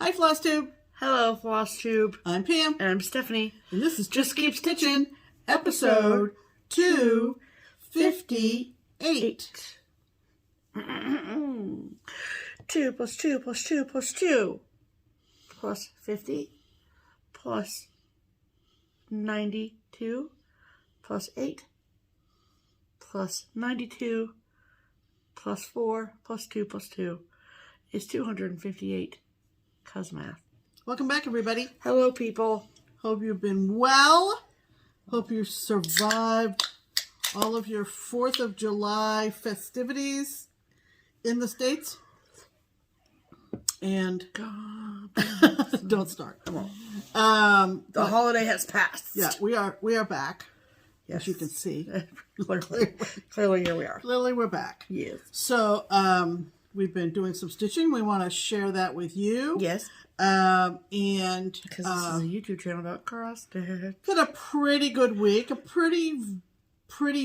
Hi, FlossTube. Hello, FlossTube. I'm Pam. And I'm Stephanie. And this is Just Keep Stitching, episode 258. 2 plus 2 plus 2 plus 2 plus 50 plus 92 plus 8 plus 92 plus 4 plus 2 plus 2 is 258. Cuz math. Welcome back, everybody. Hello, people. Hope you've been well. Hope you survived all of your 4th of July festivities in the States. And don't start. The holiday has passed. Yeah, we are back. Yes. As you can see. Clearly, here we are. Clearly, we're back. Yes. So, we've been doing some stitching. We want to share that with you. Yes. And because this is a YouTube channel about cross stitch. Had a pretty good week. A pretty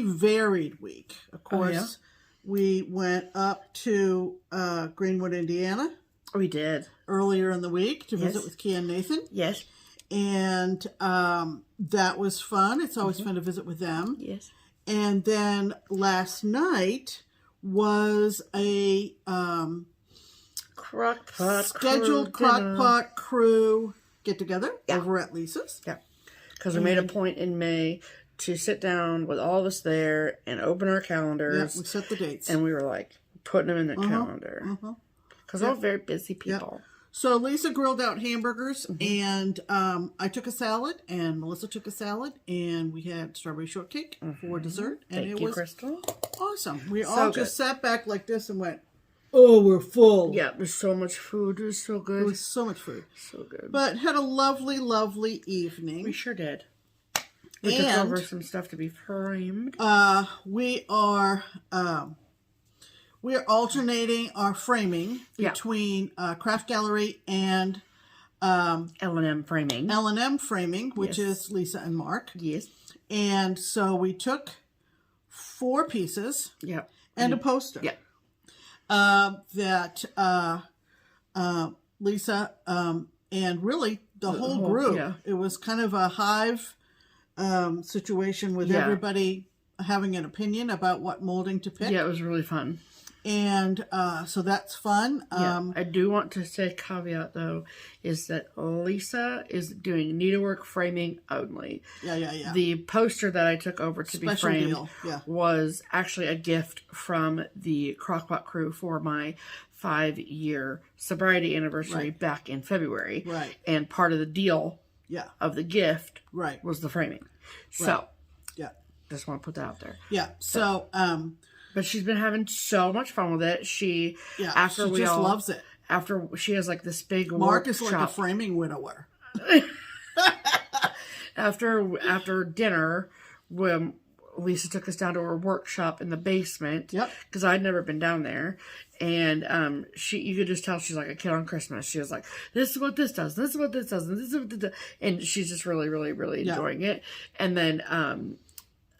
varied week. Of course, we went up to Greenwood, Indiana. We did. Earlier in the week to visit with Key and Nathan. Yes. And that was fun. It's always fun to visit with them. Yes. And then last night was a scheduled crockpot crew get together over at Lisa's. Yeah. Because we made a point in May to sit down with all of us there and open our calendars. Yeah, we set the dates. And we were like putting them in the calendar. Because we're all very busy people. So Lisa grilled out hamburgers, and I took a salad, and Melissa took a salad, and we had strawberry shortcake for dessert. And Thank you, Crystal. Awesome. We all just sat back like this and went, oh, we're full. Yeah, there's so much food. It was so good. It was so much food. So good. But had a lovely, lovely evening. We sure did. We took over some stuff to be framed. We are alternating our framing between Craft Gallery and L&M Framing. L&M Framing, which is Lisa and Mark. Yes. And so we took 4 pieces and a poster. Yeah. That Lisa and really the whole group. Yeah. It was kind of a hive situation with everybody having an opinion about what molding to pick. Yeah, it was really fun. And so that's fun. I do want to say caveat, though, is that Lisa is doing needlework framing only. Yeah. The poster that I took over to be framed was actually a gift from the Crockpot crew for my 5-year sobriety anniversary back in February. Right. And part of the deal of the gift was the framing. So, just want to put that out there. Yeah. So but she's been having so much fun with it. She just loves it. After she has like this big Mark is like a framing widower. after dinner, when Lisa took us down to her workshop in the basement, because I'd never been down there, and you could just tell she's like a kid on Christmas. She was like, "This is what this does. This is what this does. And this is what this does," and she's just really, really, really enjoying it. And then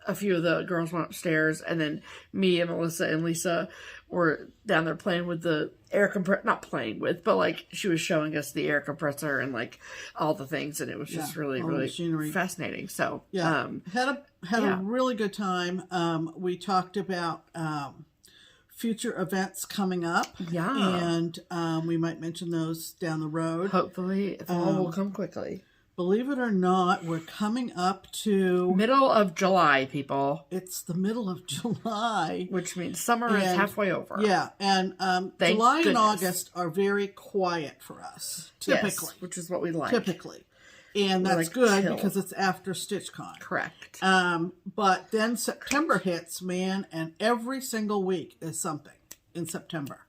a few of the girls went upstairs, and then me and Melissa and Lisa were down there playing with the air compressor. Not playing with, but like she was showing us the air compressor and like all the things, and it was just really, really fascinating. So had a really good time. We talked about future events coming up. And we might mention those down the road. Hopefully, if all will come quickly. Believe it or not, we're coming up to... middle of July, people. It's the middle of July. Which means summer is halfway over. Yeah, and July and August are very quiet for us, typically. Yes, which is what we like. Typically. And that's good because it's after StitchCon. Correct. But then September hits, man, and every single week is something in September.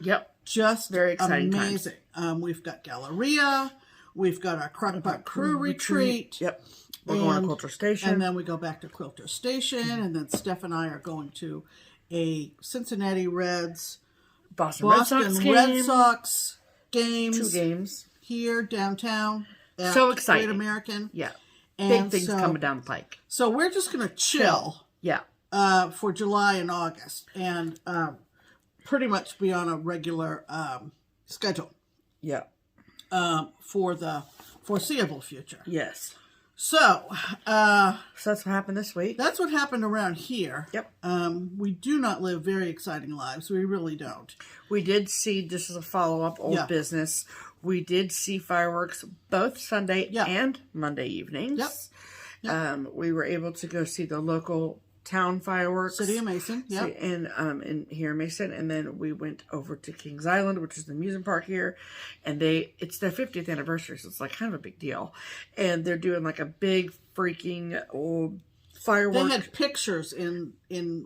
Yep. Just very exciting amazing. We've got Galleria. We've got our Crockpot Crew Retreat. Yep. We're going to Quilter Station. And then we go back to Quilter Station. And then Steph and I are going to a Cincinnati Reds, Boston Red Sox games. 2 games. Here, downtown. So exciting. Great American. Yeah. Big things coming down the pike. So we're just going to chill. Yeah. For July and August. And pretty much be on a regular schedule. Yeah. for the foreseeable future. Yes. So that's what happened this week. That's what happened around here. Yep. We do not live very exciting lives. We really don't. We did see, just as a follow-up, old business, we did see fireworks both Sunday and Monday evenings. Yep. We were able to go see the local town fireworks. City of Mason. Yeah. In here in Mason. And then we went over to Kings Island, which is the amusement park here. And it's their 50th anniversary, so it's like kind of a big deal. And they're doing like a big freaking old fireworks. They had pictures in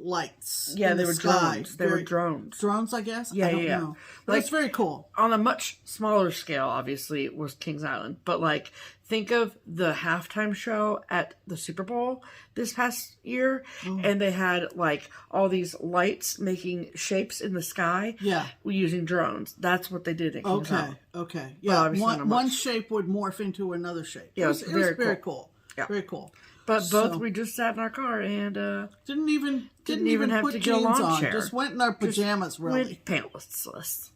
lights. Yeah, in they were drones. They were drones. Drones, I guess? Yeah, I don't know. But like, it's very cool. On a much smaller scale, obviously, was Kings Island. But like, think of the halftime show at the Super Bowl this past year. And they had like all these lights making shapes in the sky. Yeah. Using drones. That's what they did at Kings Island. Okay. Yeah. One shape would morph into another shape. Yeah, it was very cool. Yeah. Very cool. But both we just sat in our car and didn't even have to get a lawn chair. Just went in our pajamas, really. Went pantless.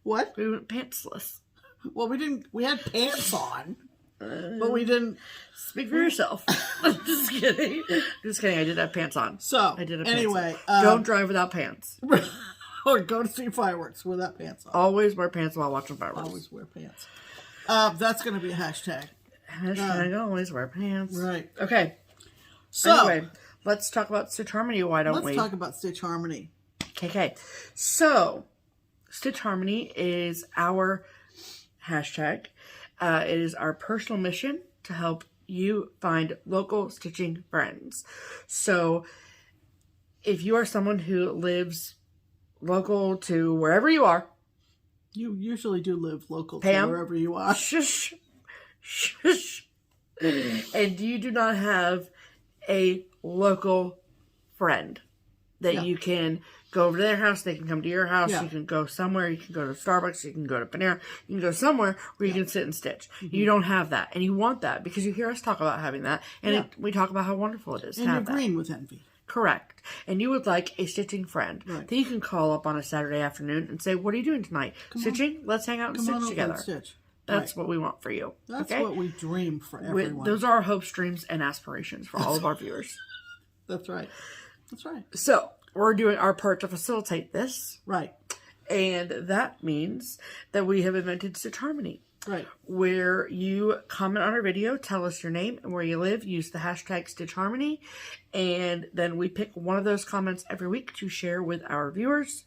What? We went pantsless. Well, we didn't. We had pants on, but we didn't. Speak for yourself. Just kidding. Just kidding. I did have pants on. So I did have anyway, pants on. Don't drive without pants. Or go to see fireworks without pants on. Always wear pants while watching fireworks. Always wear pants. That's going to be a hashtag. Hashtag always wear pants. Right. Okay. So, anyway, let's talk about Stitch Harmony, why don't we? Let's talk about Stitch Harmony. Okay. So, Stitch Harmony is our hashtag. It is our personal mission to help you find local stitching friends. So, if you are someone who lives local to wherever you are. You usually do live local to wherever you are. Shush. And you do not have a local friend that you can go over to their house, they can come to your house, you can go somewhere, you can go to Starbucks, you can go to Panera, you can go somewhere where you can sit and stitch. You don't have that, and you want that because you hear us talk about having that, and we talk about how wonderful it is to have that. And you're green with envy. Correct. And you would like a stitching friend that you can call up on a Saturday afternoon and say, what are you doing tonight? Stitching? Let's hang out and stitch together. Stitch. That's what we want for you. That's what we dream for everyone. Those are our hopes, dreams, and aspirations for all of our viewers. That's right. That's right. So, we're doing our part to facilitate this. Right. And that means that we have invented Stitch Harmony. Right. Where you comment on our video, tell us your name and where you live, use the hashtag Stitch Harmony, and then we pick one of those comments every week to share with our viewers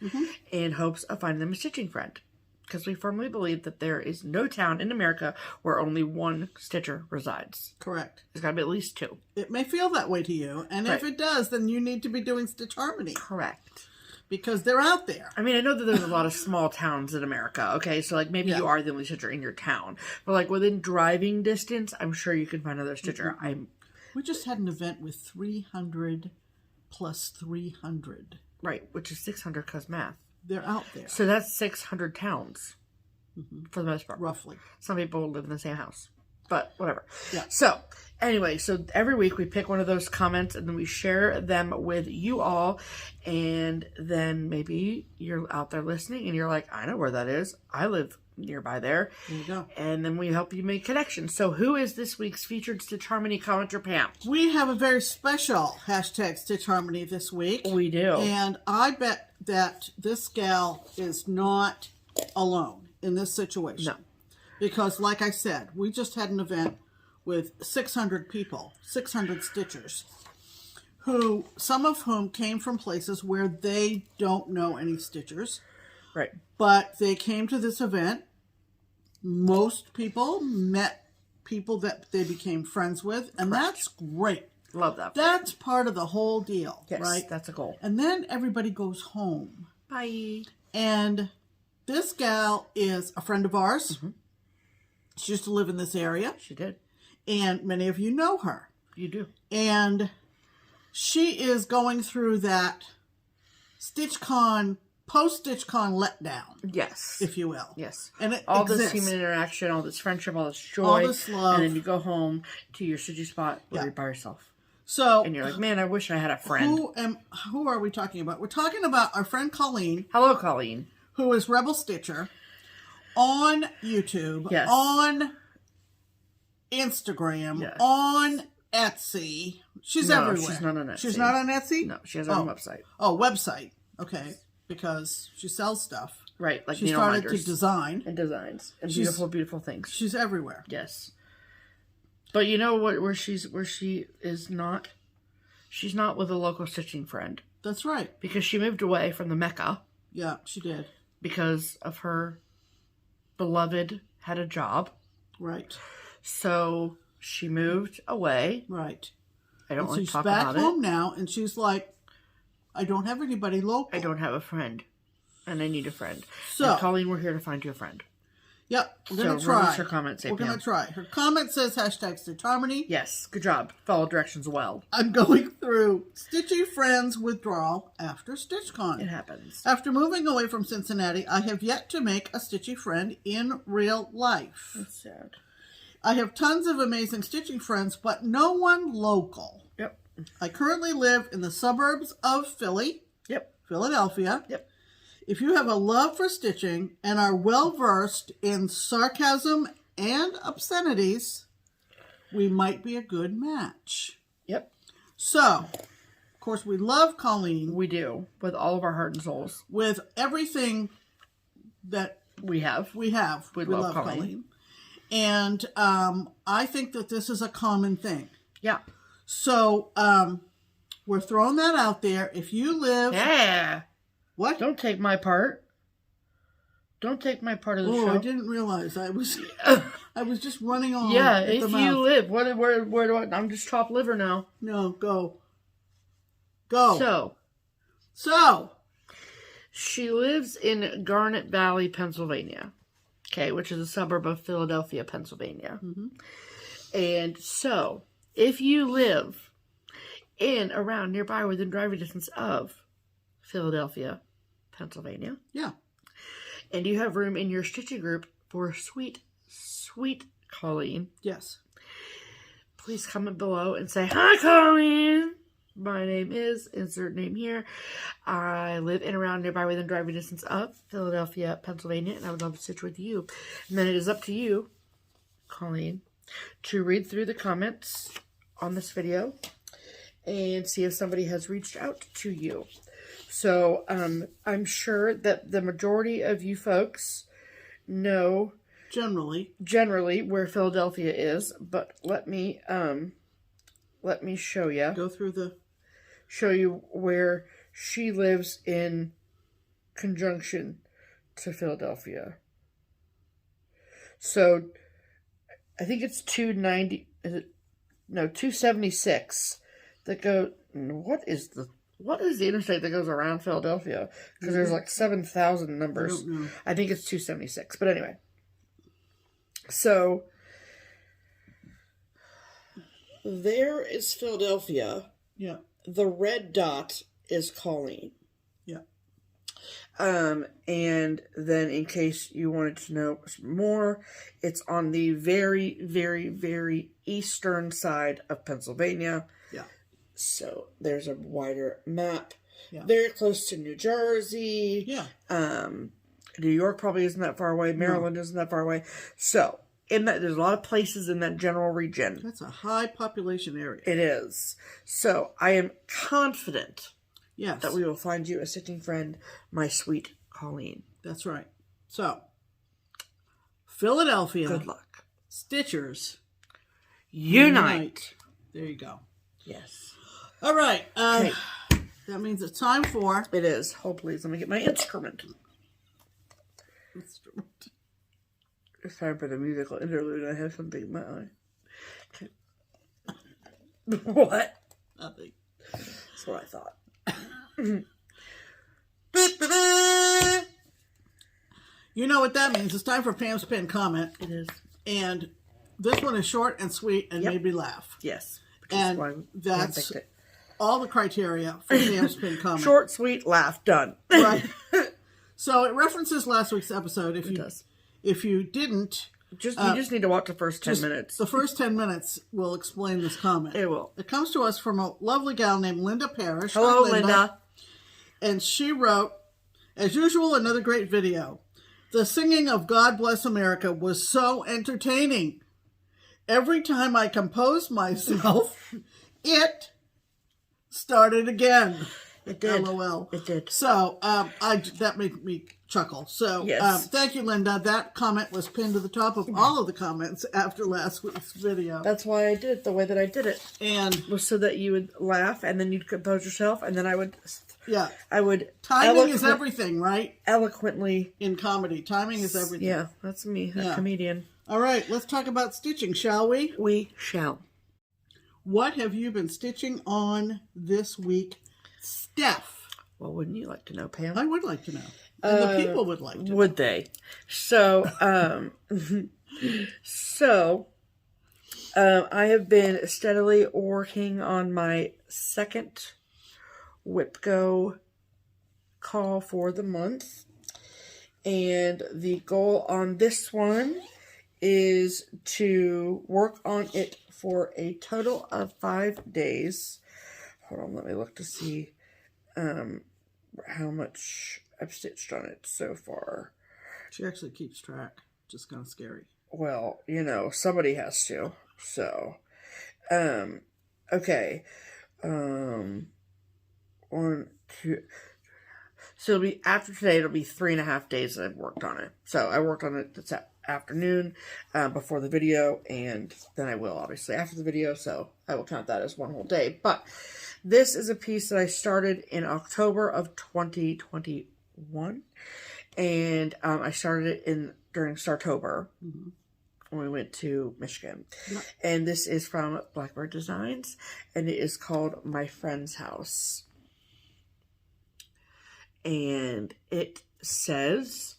in hopes of finding them a stitching friend. Because we firmly believe that there is no town in America where only one stitcher resides. Correct. There's got to be at least two. It may feel that way to you, and if it does, then you need to be doing Stitch Harmony. Correct. Because they're out there. I mean, I know that there's a lot of small towns in America, okay? So, like, maybe you are the only stitcher in your town. But, like, within driving distance, I'm sure you can find another stitcher. We just had an event with 300 plus 300. Right, which is 600 because math. They're out there. So that's 600 towns, for the most part. Roughly. Some people live in the same house. But, whatever. Yeah. So, anyway, so every week we pick one of those comments and then we share them with you all. And then maybe you're out there listening and you're like, I know where that is. I live nearby there. There you go. And then we help you make connections. So who is this week's featured Stitch Harmony commenter, Pam? We have a very special hashtag Stitch Harmony this week. We do. And I bet that this gal is not alone in this situation. No. Because, like I said, we just had an event with 600 people, 600 stitchers, some of whom came from places where they don't know any stitchers. Right. But they came to this event. Most people met people that they became friends with, and that's great. Love that. That's part of the whole deal, right? That's a goal. And then everybody goes home. Bye. And this gal is a friend of ours. She used to live in this area. She did. And many of you know her. You do. And she is going through that StitchCon, post-StitchCon letdown. Yes. If you will. Yes. And it all exists. this human interaction, all this friendship, all this joy. All this love. And then you go home to your stitchy spot where you're by yourself. So, and you're like, man, I wish I had a friend. Who are we talking about? We're talking about our friend Colleen. Hello, Colleen. Who is Rebel Stitcher. on YouTube, Yes. on Instagram, Yes. on Etsy. She's No, everywhere. she's not on Etsy. She's not on Etsy? No, she has her own website. Oh, website. Okay. Because she sells stuff. Right, like She needle started minders to design. and designs and She's- beautiful, beautiful things. She's everywhere. Yes. But you know what? Where she is not. She's not with a local stitching friend That's right. because she moved away from the Mecca Yeah, she did. because of her beloved had a job. Right. So she moved away. Right. I don't And want to she's talk back about it. home now, and she's like, I don't have anybody local. I don't have a friend, and I need a friend. So- and Colleen, we're here to find you a friend. Yep, we're So going to release try. her comment, say We're going Pam. to try. Her comment says #StitchHarmony. Yes, good job. Follow directions well. I'm going through Stitchy Friends withdrawal after It StitchCon. happens. After moving away from Cincinnati, I have yet to make a Stitchy friend in real life. That's sad. I have tons of amazing stitching friends, but no one local. Yep. I currently live in the suburbs of Yep. Philadelphia. Yep. If you have a love for stitching and are well-versed in sarcasm and obscenities, we might be a good match. Yep. So, of course, we love Colleen We do, with all of our heart and souls. with everything that We have. we have. We love Colleen. And I think that this is a common thing. Yeah. So, we're throwing that out there. If you live... Yeah. What? Don't take my part. Don't take my part of the show. I didn't realize. I was just running on. Yeah, at the if you mouth. live, where do I? I'm just chopped liver now. No, go. Go. So. She lives in Garnet Valley, Pennsylvania. Okay, which is a suburb of Philadelphia, Pennsylvania. Mm-hmm. And so, if you live in, around, nearby, within driving distance of Philadelphia, Pennsylvania. Yeah. And you have room in your stitching group for sweet, sweet Colleen. Yes. Please comment below and say, "Hi, Colleen. My name is," insert name here. "I live in, around, nearby, within driving distance of Philadelphia, Pennsylvania, and I would love to stitch with you." And then it is up to you, Colleen, to read through the comments on this video and see if somebody has reached out to you. So, I'm sure that the majority of you folks know generally where Philadelphia is, but let me show you. Go through the... Show you where she lives in conjunction to Philadelphia. So, I think it's 290, 276 that go, what is the interstate that goes around Philadelphia? Because there's like 7,000 numbers. I don't know. I think it's 276. But anyway. So, there is Philadelphia. Yeah. The red dot is Colleen. Yeah. And then in case you wanted to know more, it's on the very, very, very eastern side of Pennsylvania. Yeah. So there's a wider map. Yeah. Very close to New Jersey. Yeah. New York probably isn't that far away. Maryland isn't that far away. So there's a lot of places in that general region. That's a high population area. It is. So I am confident Yes. that we will find you a stitching friend, my sweet Colleen. That's right. So, Philadelphia. Good luck. Stitchers. Unite. There you go. Yes. All right. Okay. That means it's time for... It is. Hold please. Let me get my instrument. It's time for the musical interlude. I have something in my eye. Okay. What? Nothing. That's what I thought. You know what that means. It's time for Pam's Pin Comment. It is. And this one is short and sweet and made me laugh. Yes. And that's all the criteria for Pam's Pin Comment. Short, sweet, laugh, done. Right. So it references last week's episode. It does. If you didn't... You just need to watch the first 10 minutes. The first 10 minutes will explain this comment. It will. It comes to us from a lovely gal named Linda Parrish. Hello, Hi, Linda. And she wrote, "As usual, another great video. The singing of God Bless America was so entertaining. Every time I composed myself, it started again. It did. LOL. It did. So that made me chuckle. So yes. Thank you, Linda. That comment was pinned to the top of all of the comments after last week's video. That's why I did it the way that I did it. And was so that you would laugh, and then you'd compose yourself, and then I would... Yeah. I would... Timing is everything, right? Eloquently. In comedy. Timing is everything. Yeah, that's me, a comedian. All right, let's talk about stitching, shall we? We shall. What have you been stitching on this week, Steph? Well, wouldn't you like to know, Pam? I would like to know. And the people would like to know. Would they? So, I have been steadily working on my second WhipGo call for the month. And the goal on this one is to work on it for a total of 5 days. Hold on, let me look to see how much I've stitched on it so far. She actually keeps track. Just kind of scary. Well, you know, somebody has to. So, okay. 1, 2... So it'll be, after today, it'll be 3.5 days that I've worked on it. So I worked on it this afternoon before the video, and then I will, obviously, after the video. So I will count that as one whole day. But this is a piece that I started in October of 2021. And I started it during Startober when we went to Michigan. Yep. And this is from Blackbird Designs, and it is called My Friend's House. And it says,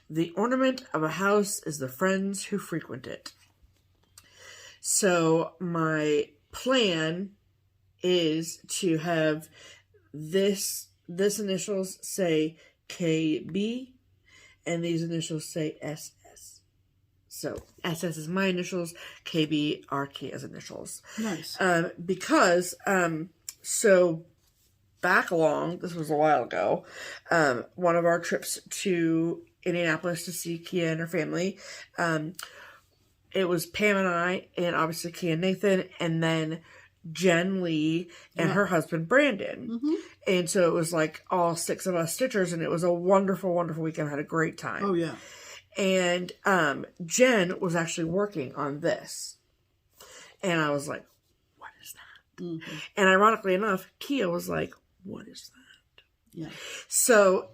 the ornament of a house is the friends who frequent it. So my plan is to have this initials say KB and these initials say SS. So SS is my initials, KB are Kia's initials. Nice. Because, so back along, this was a while ago, one of our trips to Indianapolis to see Kia and her family, it was Pam and I, and obviously Kia and Nathan, and then Jen Lee and her husband Brandon. And so it was like all 6 of us stitchers, and it was a wonderful, wonderful weekend. I had a great time. Oh, yeah. And Jen was actually working on this. And I was like, what is that? And ironically enough, Kia was like, what is that? Yeah. So,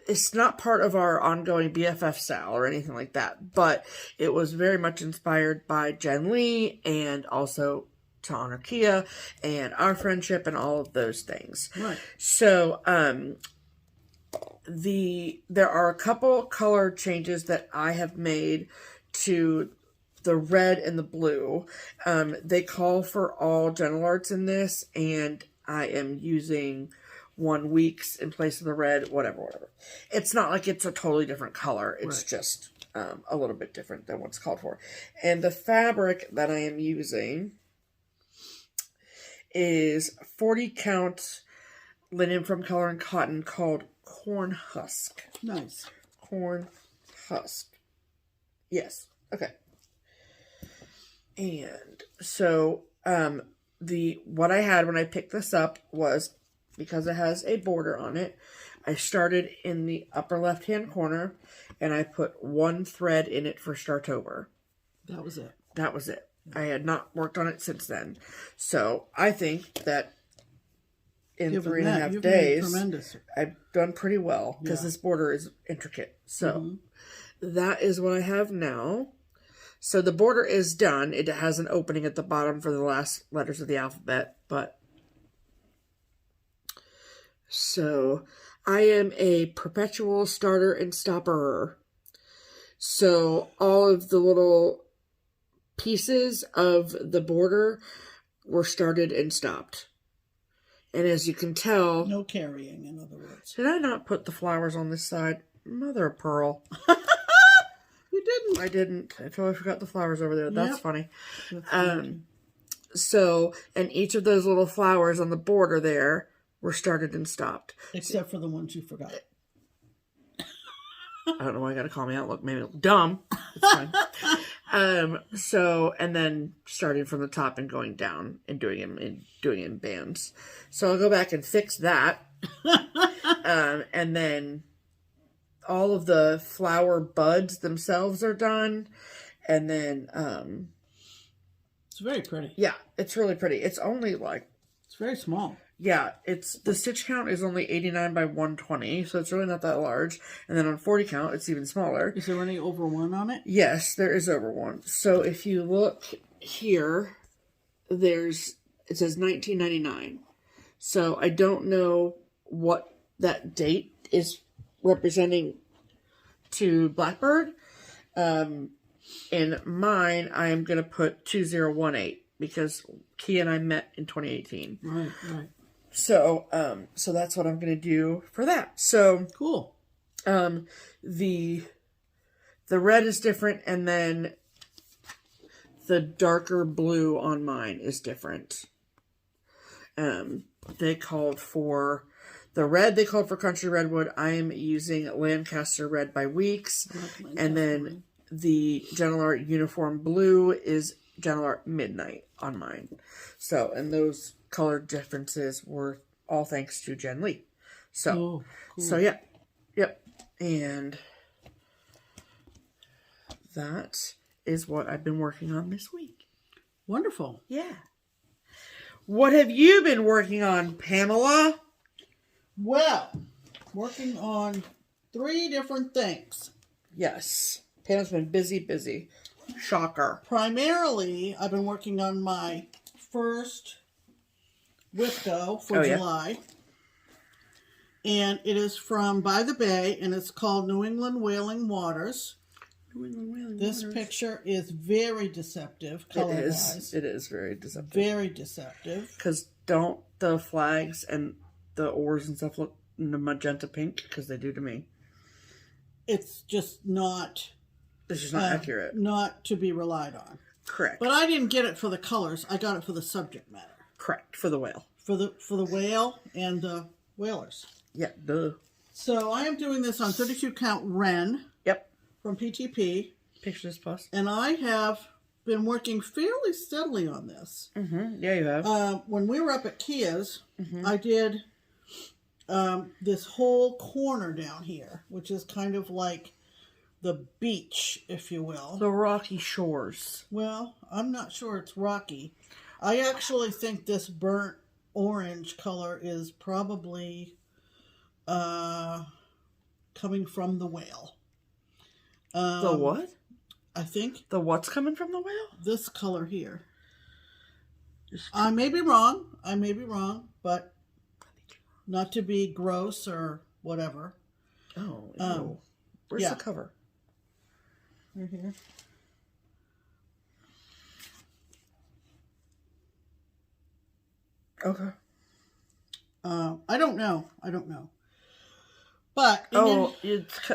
it's not part of our ongoing BFF style or anything like that, but it was very much inspired by Jen Lee and also to honor Kia and our friendship and all of those things. Right. So, there are a couple color changes that I have made to the red and the blue. They call for all general arts in this, and I am using 1 week's in place of the red, whatever. It's not like it's a totally different color. It's just a little bit different than what's called for. And the fabric that I am using is 40 count linen from Color and Cotton called Corn Husk. Nice. Corn Husk. Yes. Okay. And so, what I had when I picked this up was, because it has a border on it, I started in the upper left-hand corner, and I put 1 thread in it for Startober. That was it. That was it. I had not worked on it since then. So, I think that in 3.5 days, I've done pretty well, because this border is intricate. So, that is what I have now. So the border is done. It has an opening at the bottom for the last letters of the alphabet, but so I am a perpetual starter and stopper. So all of the little pieces of the border were started and stopped. And as you can tell, no carrying, in other words. Did I not put the flowers on this side? Mother of pearl. I didn't. I totally forgot the flowers over there. That's funny. That's so, and each of those little flowers on the border there were started and stopped. Except for the ones you forgot. I don't know why I gotta call me out. Look, maybe look dumb. It's fine. So, and then starting from the top and going down and doing it in bands. So I'll go back and fix that. And then all of the flower buds themselves are done. And then, it's very pretty. yeah, it's really pretty. It's only like, it's very small. yeah, the stitch count is only 89 by 120, so it's really not that large. And then on 40 count, it's even smaller. Is there any over 1 on it? Yes, there is over 1. So if you look here, it says 1999. So I don't know what that date is representing to Blackbird. In mine, I am going to put 2018 because Kia and I met in 2018. Right. So, so that's what I'm going to do for that. So cool. The red is different, and then the darker blue on mine is different. They called for the red. They called for Country Redwood. I am using Lancaster Red by Weeks, and then the Gentle Art Uniform Blue is Gentle Art Midnight on mine. So, and those color differences were all thanks to Jen Lee. So, cool. So yeah. Yep. And that is what I've been working on this week. Wonderful. Yeah. What have you been working on, Pamela? Well, working on 3 different things. Yes. Pamela's been busy. Shocker. Primarily, I've been working on my first Whipco for July. And it is from By the Bay, and it's called New England Whaling Waters. This picture is very deceptive, color-wise. It is very deceptive. Very deceptive. Because don't the flags and the oars and stuff look magenta pink? Because they do to me. It's just not... It's just not accurate. Not to be relied on. Correct. But I didn't get it for the colors. I got it for the subject matter. Correct. For the whale. For the whale and the whalers. Yeah, duh. So I am doing this on 32 count Wren. Yep. From PTP. Pictures plus. And I have been working fairly steadily on this. Mm-hmm. Yeah, you have. When we were up at Kia's, I did this whole corner down here, which is kind of like the beach, if you will. The rocky shores. Well, I'm not sure it's rocky. I actually think this burnt orange color is probably coming from the whale. The what? I think. The what's coming from the whale? This color here. I may be wrong. But not to be gross or whatever. Oh, no. Where's the cover? Mm-hmm. Okay. I don't know. But it's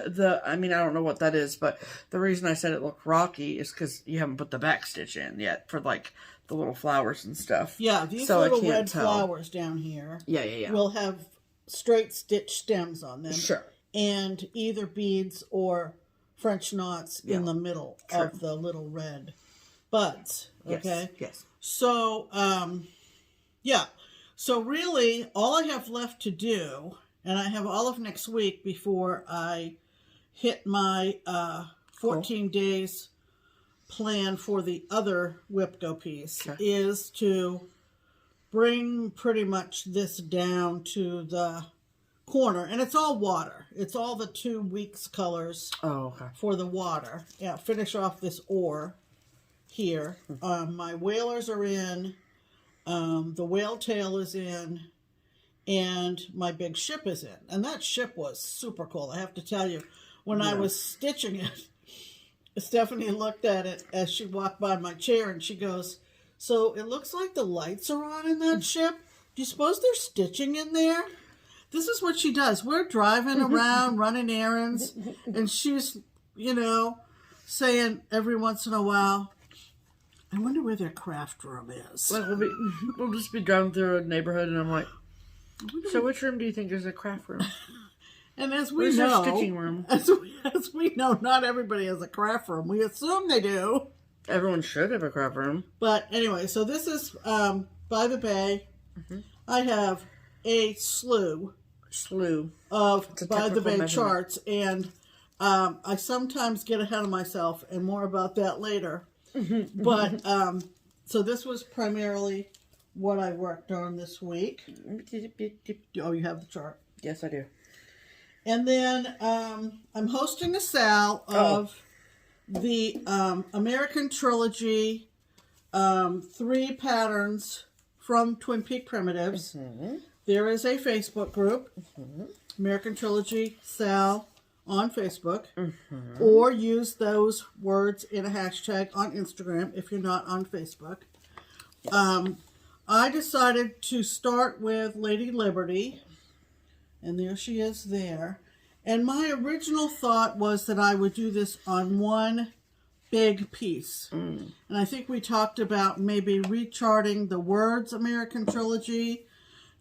I mean, I don't know what that is, but the reason I said it looked rocky is because you haven't put the back stitch in yet for like the little flowers and stuff. Yeah, these little red flowers down here. Yeah. Will have straight stitch stems on them. Sure. And either beads or French knots in the middle of the little red buds. Okay? Yes. So, yeah. So really, all I have left to do, and I have all of next week before I hit my 14 days plan for the other Whipco piece, is to bring pretty much this down to the corner. And it's all water. It's all the 2 weeks colors for the water. Yeah, finish off this oar here. My whalers are in. The whale tail is in. And my big ship is in. And that ship was super cool. I have to tell you, when I was stitching it, Stephanie looked at it as she walked by my chair and she goes, "So it looks like the lights are on in that ship. Do you suppose they're stitching in there?" This is what she does. We're driving around, running errands, and she's, saying every once in a while, "I wonder where their craft room is." Like we'll just be driving through a neighborhood and I'm like, "So which room do you think is a craft room?" And as we Where's know, our stitching room? As we know, not everybody has a craft room. We assume they do. Everyone should have a craft room. But anyway, so this is by the bay. I have a slew of by the bay charts, and I sometimes get ahead of myself, and more about that later. But so this was primarily what I worked on this week. Oh, you have the chart? Yes, I do. And then I'm hosting a sale of the American Trilogy 3 patterns from Twin Peak Primitives. There is a Facebook group, American Trilogy Sale on Facebook, or use those words in a hashtag on Instagram if you're not on Facebook. I decided to start with Lady Liberty, and there she is there. And my original thought was that I would do this on one big piece. And I think we talked about maybe recharting the words American Trilogy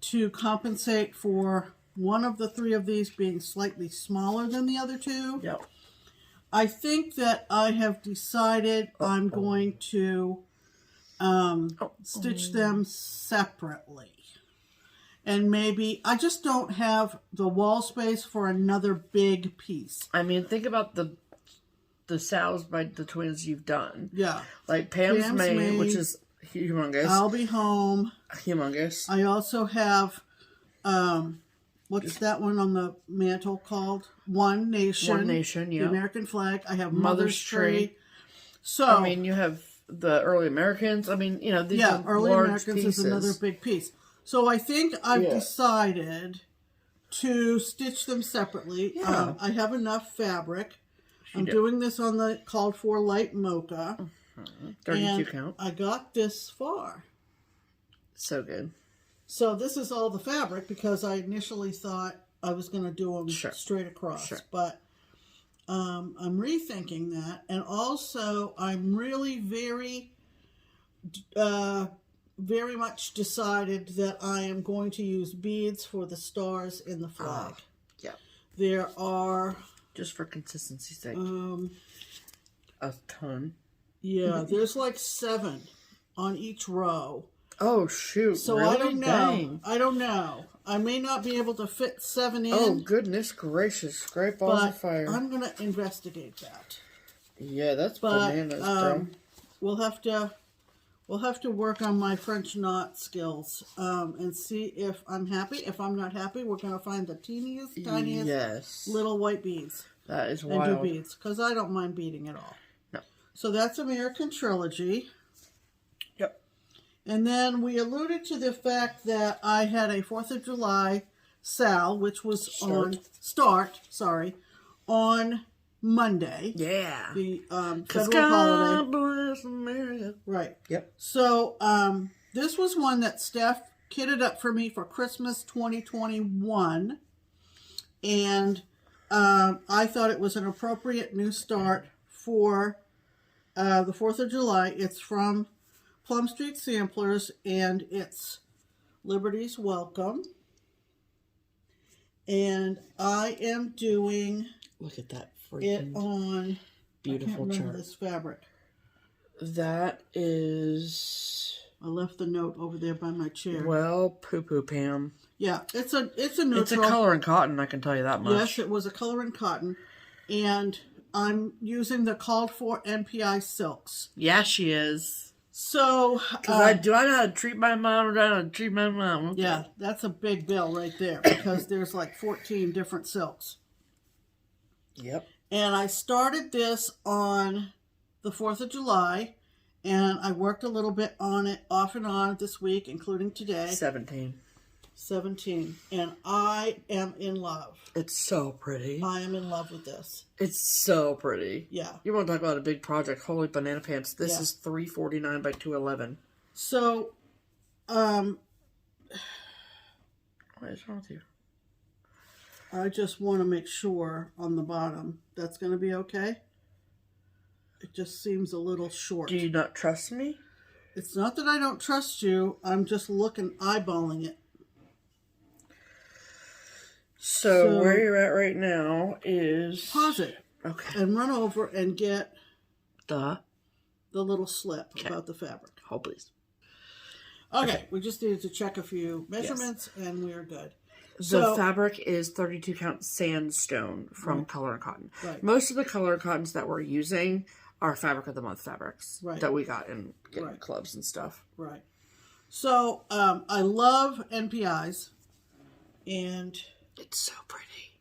to compensate for one of the 3 of these being slightly smaller than the other 2. Yep. I think that I have decided I'm going to stitch them separately. And maybe, I just don't have the wall space for another big piece. I mean, think about the sales by the twins you've done. Yeah. Like Pam's Made, which is humongous. I'll Be Home. Humongous. I also have, what's that one on the mantle called? One Nation. One Nation, yeah. The American flag. I have Mother's Tree. So, I mean, you have the Early Americans. I mean, you know, these are Early large Americans pieces. is another big piece. So I think I've decided to stitch them separately. Yeah. I have enough fabric. I'm doing this on the called for light mocha. 32 count. I got this far. So good. So this is all the fabric because I initially thought I was going to do them straight across. But I'm rethinking that. And also I'm really very much decided that I am going to use beads for the stars in the flag. Yeah. There are... Just for consistency's sake. A ton. Yeah, there's like 7 on each row. Oh, shoot. So really? I don't know. Dang. I don't know. I may not be able to fit 7 in. Oh, goodness gracious. Great balls of fire. I'm going to investigate that. Yeah, that's bananas, bro. We'll have to work on my French knot skills and see if I'm happy. If I'm not happy, we're going to find the teeniest, tiniest little white beads. That is wild. And do beads, because I don't mind beading at all. No. So that's American Trilogy. Yep. And then we alluded to the fact that I had a 4th of July sale, which was on Monday. Yeah. The Federal federal holiday. God bless America. Right. Yep. So this was one that Steph kitted up for me for Christmas 2021. And I thought it was an appropriate new start for the 4th of July. It's from Plum Street Samplers, and it's Liberty's Welcome. And I am doing... Look at that it on beautiful I can't remember chart. this fabric. That is... I left the note over there by my chair. Well, poo-poo, Pam. Yeah, it's a neutral. It's a color in cotton, I can tell you that much. Yes, it was a color in cotton. And I'm using the called for NPI silks. Yeah, she is. So... do I know how to treat my mom or do I know how to treat my mom? Okay. Yeah, that's a big bill right there because there's like 14 different silks. Yep. And I started this on the 4th of July, and I worked a little bit on it off and on this week, including today. 17. And I am in love. It's so pretty. I am in love with this. It's so pretty. Yeah. You want to talk about a big project? Holy banana pants. This is 349 by 211. So, what is wrong with you? I just want to make sure on the bottom that's going to be okay. It just seems a little short. Do you not trust me? It's not that I don't trust you. I'm just eyeballing it. So where you're at right now is... Pause it. Okay. And run over and get the little slip about the fabric. Hold, please. Okay, we just needed to check a few measurements, and we are good. The fabric is 32 count sandstone from Color and Cotton. Right. Most of the Color and Cottons that we're using are Fabric of the Month fabrics that we got in clubs and stuff. Right. So I love NPIs, and it's so pretty.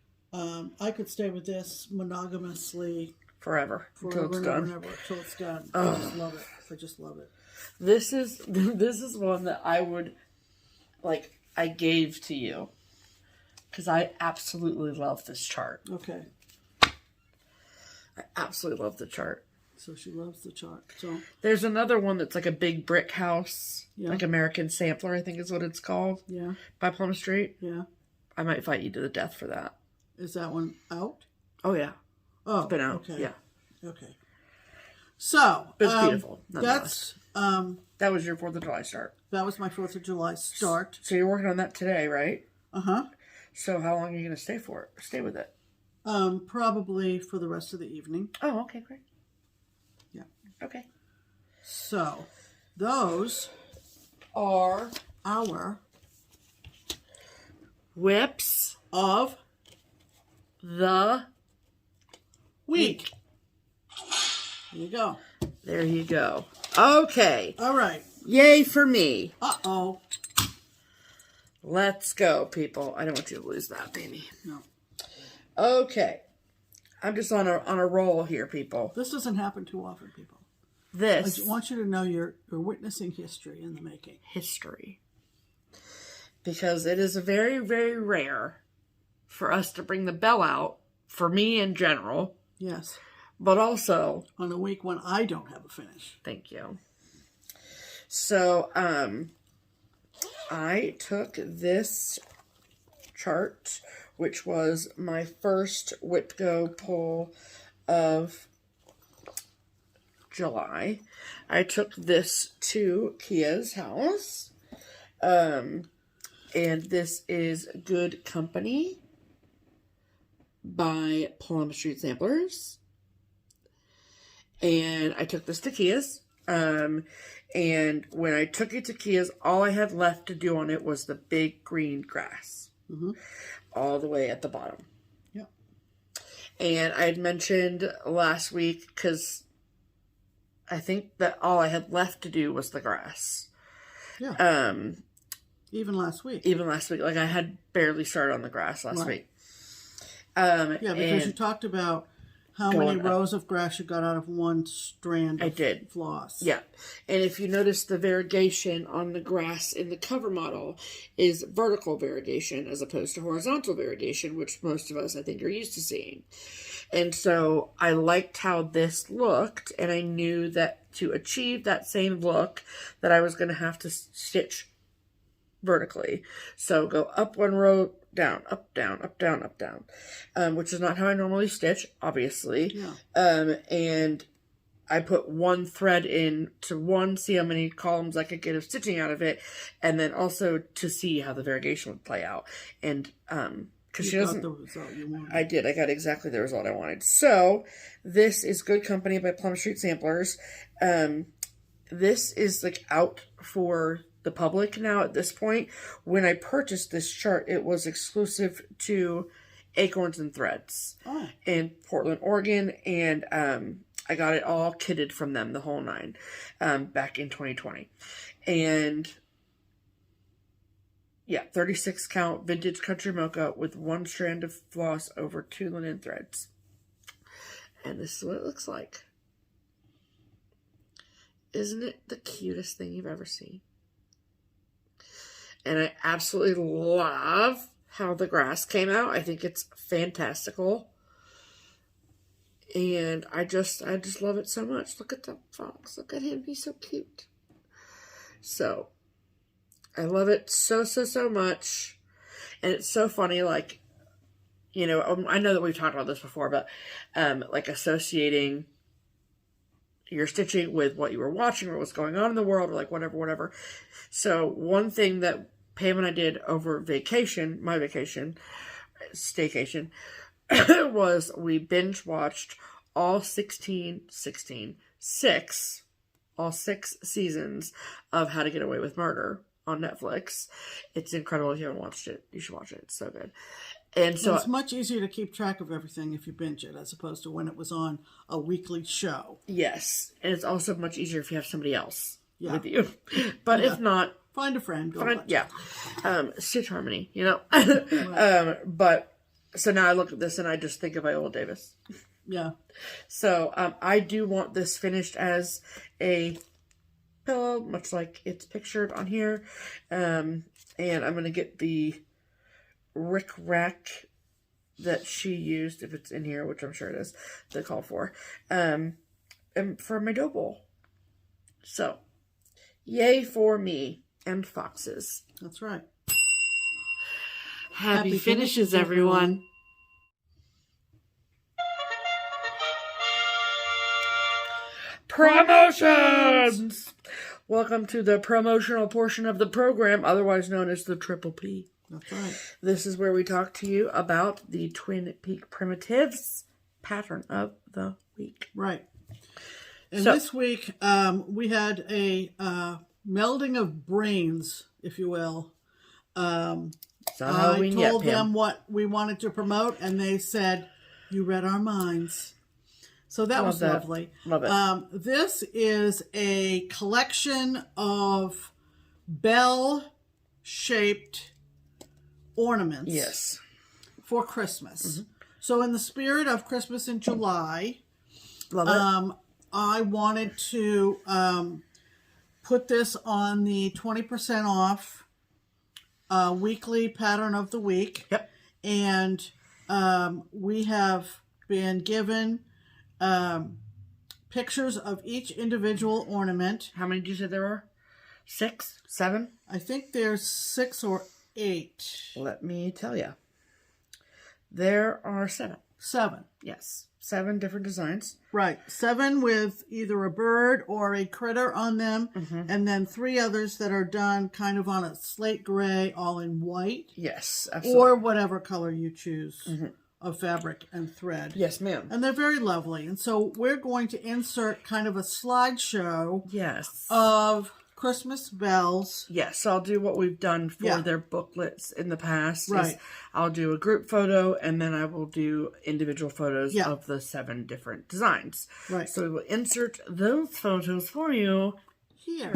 I could stay with this monogamously forever until it's done. Until it's done. I just love it. I just love it. This is one that I would I gave to you because I absolutely love this chart. Okay. I absolutely love the chart. So she loves the chart. So there's another one that's like a big brick house, like American Sampler, I think is what it's called. Yeah. By Plum Street. Yeah. I might fight you to the death for that. Is that one out? Oh yeah. Oh, it's been out. Okay. Yeah. Okay. So but it's beautiful. That's that was your 4th of July start. That was my 4th of July start. So you're working on that today, right? Uh-huh. So how long are you going to stay for? Stay with it? Probably for the rest of the evening. Oh, okay, great. Yeah. Okay. So those are our whips of the week. There you go. There you go. Okay. All right. Yay for me. Uh-oh. Let's go, people. I don't want you to lose that, baby. No. Okay. I'm just on a roll here, people. This doesn't happen too often, people. I want you to know you're witnessing history in the making. History. Because it is very, very rare for us to bring the bell out, for me in general. Yes. But also... on a week when I don't have a finish. Thank you. So, I took this chart, which was my first Whip Go pull of July. I took this to Kia's house. And this is Good Company by Plum Street Samplers. And I took this to Kia's. And when I took it to Kia's, all I had left to do on it was the big green grass. Mm-hmm. All the way at the bottom. Yeah. And I had mentioned last week, because I think that all I had left to do was the grass. Yeah. Even last week. Like, I had barely started on the grass last week. Yeah, because you talked about how many rows of grass you got out of one strand of floss. Yeah. And if you notice, the variegation on the grass in the cover model is vertical variegation as opposed to horizontal variegation, which most of us, I think, are used to seeing. And so I liked how this looked, and I knew that to achieve that same look that I was going to have to stitch vertically. So go up one row, down, up, down, up, down, up, down, which is not how I normally stitch, obviously. Yeah. And I put one thread in to see how many columns I could get of stitching out of it, and then also to see how the variegation would play out. And because she doesn't, the result you wanted. I did. I got exactly the result I wanted. So this is Good Company by Plum Street Samplers. This is like out for the public now at this point. When I purchased this chart, it was exclusive to Acorns and Threads in Portland, Oregon, and I got it all kitted from them, the whole 9, back in 2020. And yeah, 36 count vintage country mocha with 1 strand of floss over 2 linen threads. And this is what it looks like. Isn't it the cutest thing you've ever seen? And I absolutely love how the grass came out. I think it's fantastical. And I just love it so much. Look at that fox. Look at him. He's so cute. So, I love it so, so, so much. And it's so funny, like, you know, I know that we've talked about this before, but, like, associating your stitching with what you were watching or what's going on in the world or like whatever. So one thing that Pam and I did over vacation, my vacation, staycation was we binge watched all 6 seasons of How to Get Away with Murder on Netflix. It's incredible. If you haven't watched it, you should watch it. It's so good. And so it's much easier to keep track of everything if you binge it as opposed to when it was on a weekly show. Yes. And it's also much easier if you have somebody else with you. But if not, find a friend. Stitch Harmony, Right. But so now I look at this and I just think of Viola Davis. Yeah. So I do want this finished as a pillow, much like it's pictured on here. And I'm going to get the Rick Rack that she used, if it's in here, which I'm sure it is, the call for, and for my dough bowl. So, yay for me and foxes. That's right. Happy finishes, everyone. Promotions! Welcome to the promotional portion of the program, otherwise known as the Triple P. That's right. This is where we talk to you about the Twin Peak Primitives pattern of the week. Right. And this week, we had a melding of brains, if you will. I told them what we wanted to promote, and they said, "You read our minds." So that was lovely. Love it. This is a collection of bell-shaped ornaments. Yes. For Christmas. So in the spirit of Christmas in July, I wanted to put this on the 20% off weekly pattern of the week. Yep. And we have been given pictures of each individual ornament. How many did you say there were? 6? 7? I think there's 6 or 8. Let me tell you. There are 7. 7. Yes. 7 different designs. Right. 7 with either a bird or a critter on them. And then 3 others that are done kind of on a slate gray, all in white. Yes, absolutely. Or whatever color you choose of fabric and thread. Yes, ma'am. And they're very lovely. And so we're going to insert kind of a slideshow of Christmas bells. Yes, I'll do what we've done for their booklets in the past. Right. I'll do a group photo, and then I will do individual photos of the 7 different designs. Right. So we will insert those photos for you here.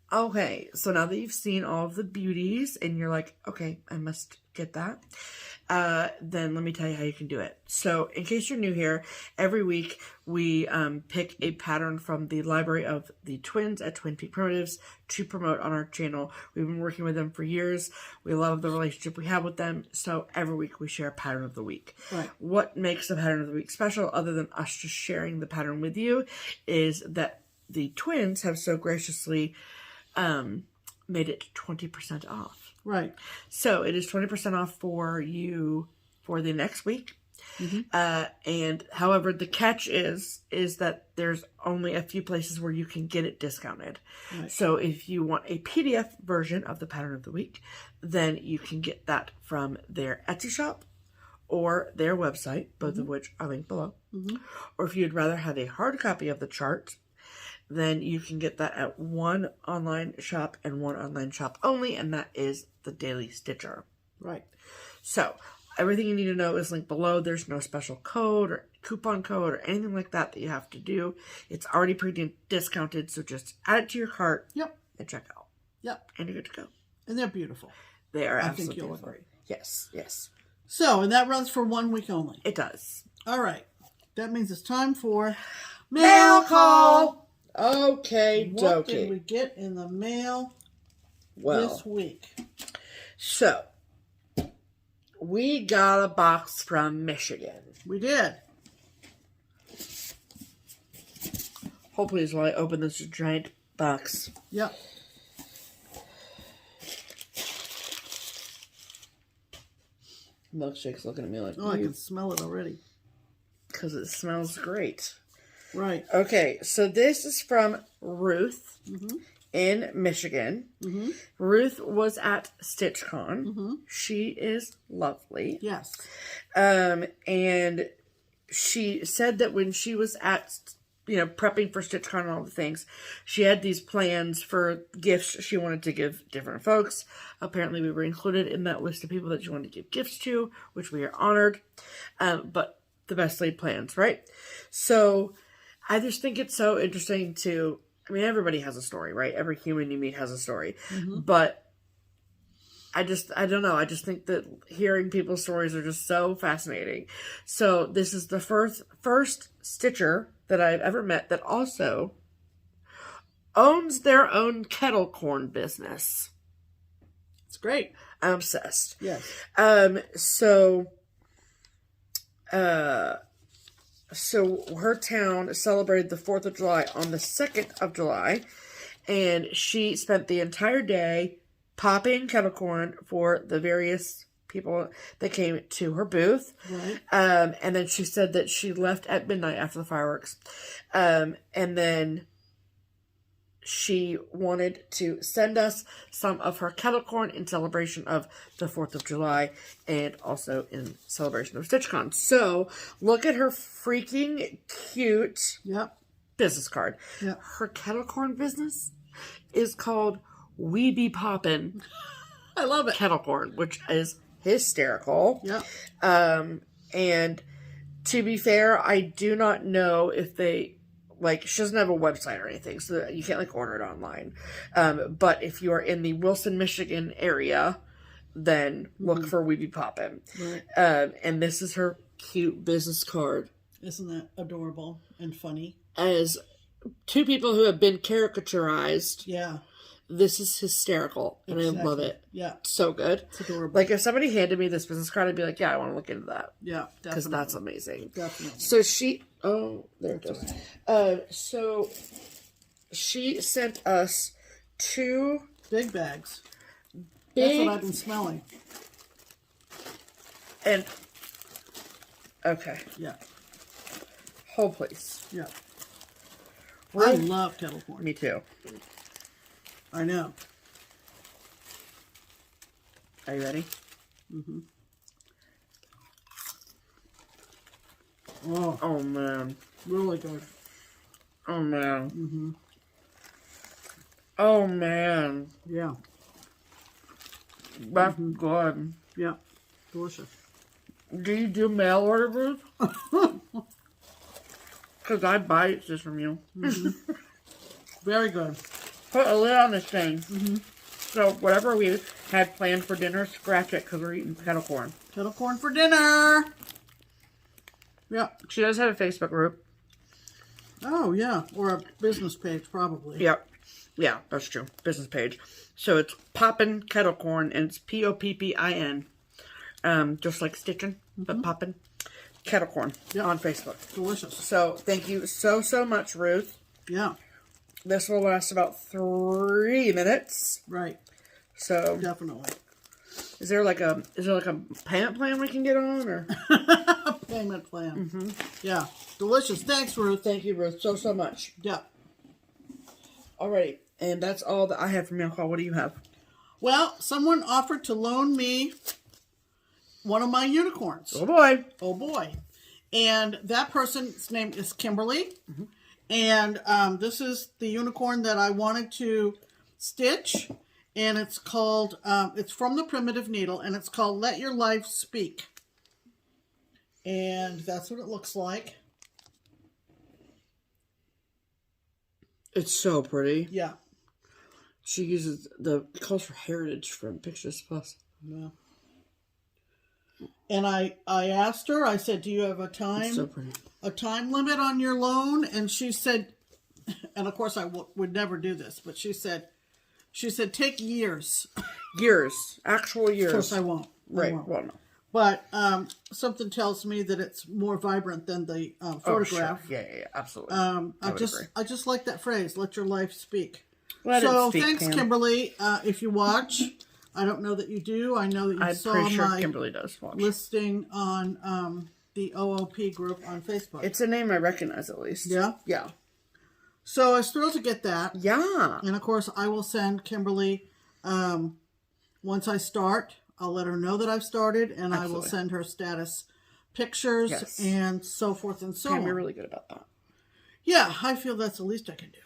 Okay, so now that you've seen all of the beauties and you're like, okay, I must get that, then let me tell you how you can do it. So in case you're new here, every week we pick a pattern from the library of the twins at Twin Peak Primitives to promote on our channel. We've been working with them for years. We love the relationship we have with them. So every week we share a pattern of the week. Right. What makes the pattern of the week special, other than us just sharing the pattern with you, is that the twins have so graciously made it 20% off. Right. So it is 20% off for you for the next week. And however, the catch is that there's only a few places where you can get it discounted. Right. So if you want a PDF version of the pattern of the week, then you can get that from their Etsy shop or their website, both of which are linked below. Or if you'd rather have a hard copy of the chart, then you can get that at one online shop and one online shop only, and that is the Daily Stitcher. Right. So, everything you need to know is linked below. There's no special code or coupon code or anything like that you have to do. It's already pre-discounted, so just add it to your cart. Yep. And check out. Yep. And you're good to go. And they're beautiful. They are I absolutely think you'll beautiful. agree. Yes, yes. So, and that runs for 1 week only. It does. All right. That means it's time for Mail call. Okay, What dokey. did we get in the mail this week? So, we got a box from Michigan. We did. Hopefully, as while I open this giant box. Yep. Milkshake's looking at me like, Oh, I can smell it already. because it smells great. Right. Okay, so this is from Ruth in Michigan. Ruth was at StitchCon. She is lovely. Yes. And she said that when she was at, prepping for StitchCon and all the things, she had these plans for gifts she wanted to give different folks. Apparently, we were included in that list of people that she wanted to give gifts to, which we are honored. But the best laid plans, right? So I just think it's so interesting to, everybody has a story, right? Every human you meet has a story. But I don't know. I just think that hearing people's stories are just so fascinating. So this is the first stitcher that I've ever met that also owns their own kettle corn business. It's great. I'm obsessed. Yes. So her town celebrated the 4th of July on the 2nd of July, and she spent the entire day popping kettle corn for the various people that came to her booth. Right. And then she said that she left at midnight after the fireworks. And then she wanted to send us some of her kettle corn in celebration of the 4th of July and also in celebration of StitchCon. So, look at her freaking cute business card. Yep. Her kettle corn business is called We Be Poppin' I love it. Kettle Corn, which is hysterical. Yep. And to be fair, I do not know if they, she doesn't have a website or anything, so you can't, order it online. But if you are in the Wilson, Michigan area, then look for We Be Poppin'. Right. And this is her cute business card. Isn't that adorable and funny? As two people who have been caricaturized. Yeah. This is hysterical, and I love it. Yeah. So good. It's adorable. If somebody handed me this business card, I'd be like, yeah, I want to look into that. Yeah, because that's amazing. Definitely. So there it goes. So she sent us 2 big bags. That's what I've been smelling. And, okay. Yeah. Hold, please. Yeah. I love kettle corn. Me too. I know. Are you ready? Oh, man. Really good. Oh, man. Oh, man. Yeah. That's good. Yeah. Delicious. Do you do mail order, Ruth? Because I buy this from you. Very good. Put a lid on this thing. So whatever we had planned for dinner, scratch it because we're eating kettle corn. Kettle corn for dinner. Yeah. She does have a Facebook group. Oh, yeah. Or a business page, probably. Yep. Yeah, that's true. Business page. So it's Poppin' Kettle Corn, and it's Poppin. Just like stitching, but poppin' kettle corn on Facebook. Delicious. So thank you so much, Ruth. Yeah. This will last about 3 minutes. Right. So definitely. Is there like a payment plan we can get on, or a payment plan? Yeah. Delicious. Thanks, Ruth. Thank you, Ruth, so much. Yeah. Alrighty, and that's all that I have from Mail Call. What do you have? Well, someone offered to loan me one of my unicorns. Oh boy. Oh boy. And that person's name is Kimberly. And this is the unicorn that I wanted to stitch. And it's called, it's from the Primitive Needle, and it's called Let Your Life Speak. And that's what it looks like. It's so pretty. Yeah. She uses the cultural heritage from Pictures Plus. Yeah. And I asked her, I said, do you have a time limit on your loan? And she said, and of course I would never do this, but she said, take years. Years. Actual years. Of course I won't. Right. I won't. Well, no. But something tells me that it's more vibrant than the photograph. Oh, sure. Yeah, absolutely. I just like that phrase, let your life speak. Let it speak, thanks, Pam. Kimberly. If you watch, I don't know that you do. I know that you saw pretty sure my Kimberly does watch. listing on the OOP group on Facebook. It's a name I recognize at least. Yeah? Yeah. So I was thrilled to get that. Yeah. And of course, I will send Kimberly, once I start, I'll let her know that I've started, and I will send her status pictures and so forth and so on. You're really good about that. Yeah, I feel that's the least I can do.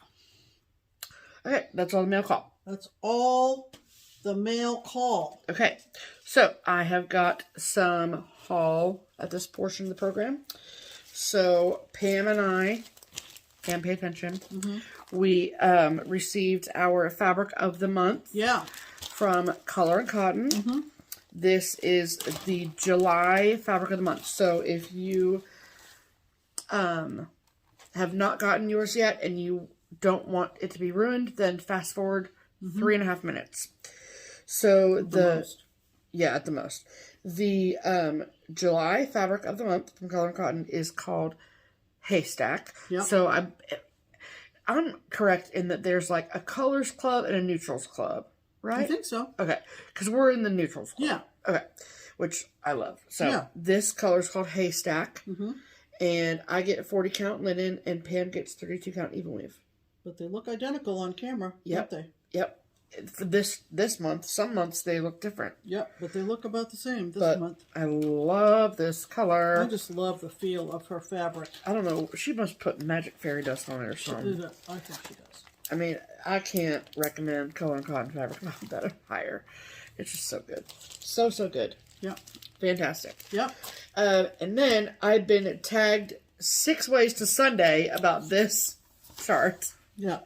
Okay, that's all the mail call. That's all the mail call. Okay, so I have got some haul at this portion of the program. So Pam and I, Pam, pay attention. We received our fabric of the month. Yeah. From Color and Cotton. This is the July fabric of the month. So if you have not gotten yours yet and you don't want it to be ruined, then fast forward 3.5 minutes. So at the most. The July fabric of the month from Color and Cotton is called Haystack. Yep. So I'm correct in that there's like a colors club and a neutrals club, right? I think so. Okay, because we're in the neutrals club. Yeah. Okay, which I love. So this color is called Haystack, and I get 40 count linen, and Pam gets 32 count even weave. But they look identical on camera, don't they? Yep. For this month, some months they look different. Yep, but they look about the same this month. I love this color. I just love the feel of her fabric. I don't know. She must put magic fairy dust on it or something. I think she does. I mean, I can't recommend Color and Cotton fabric better higher. It's just so good. So good. Yep. Fantastic. Yep. And then I've been tagged 6 ways to Sunday about this chart. Yeah.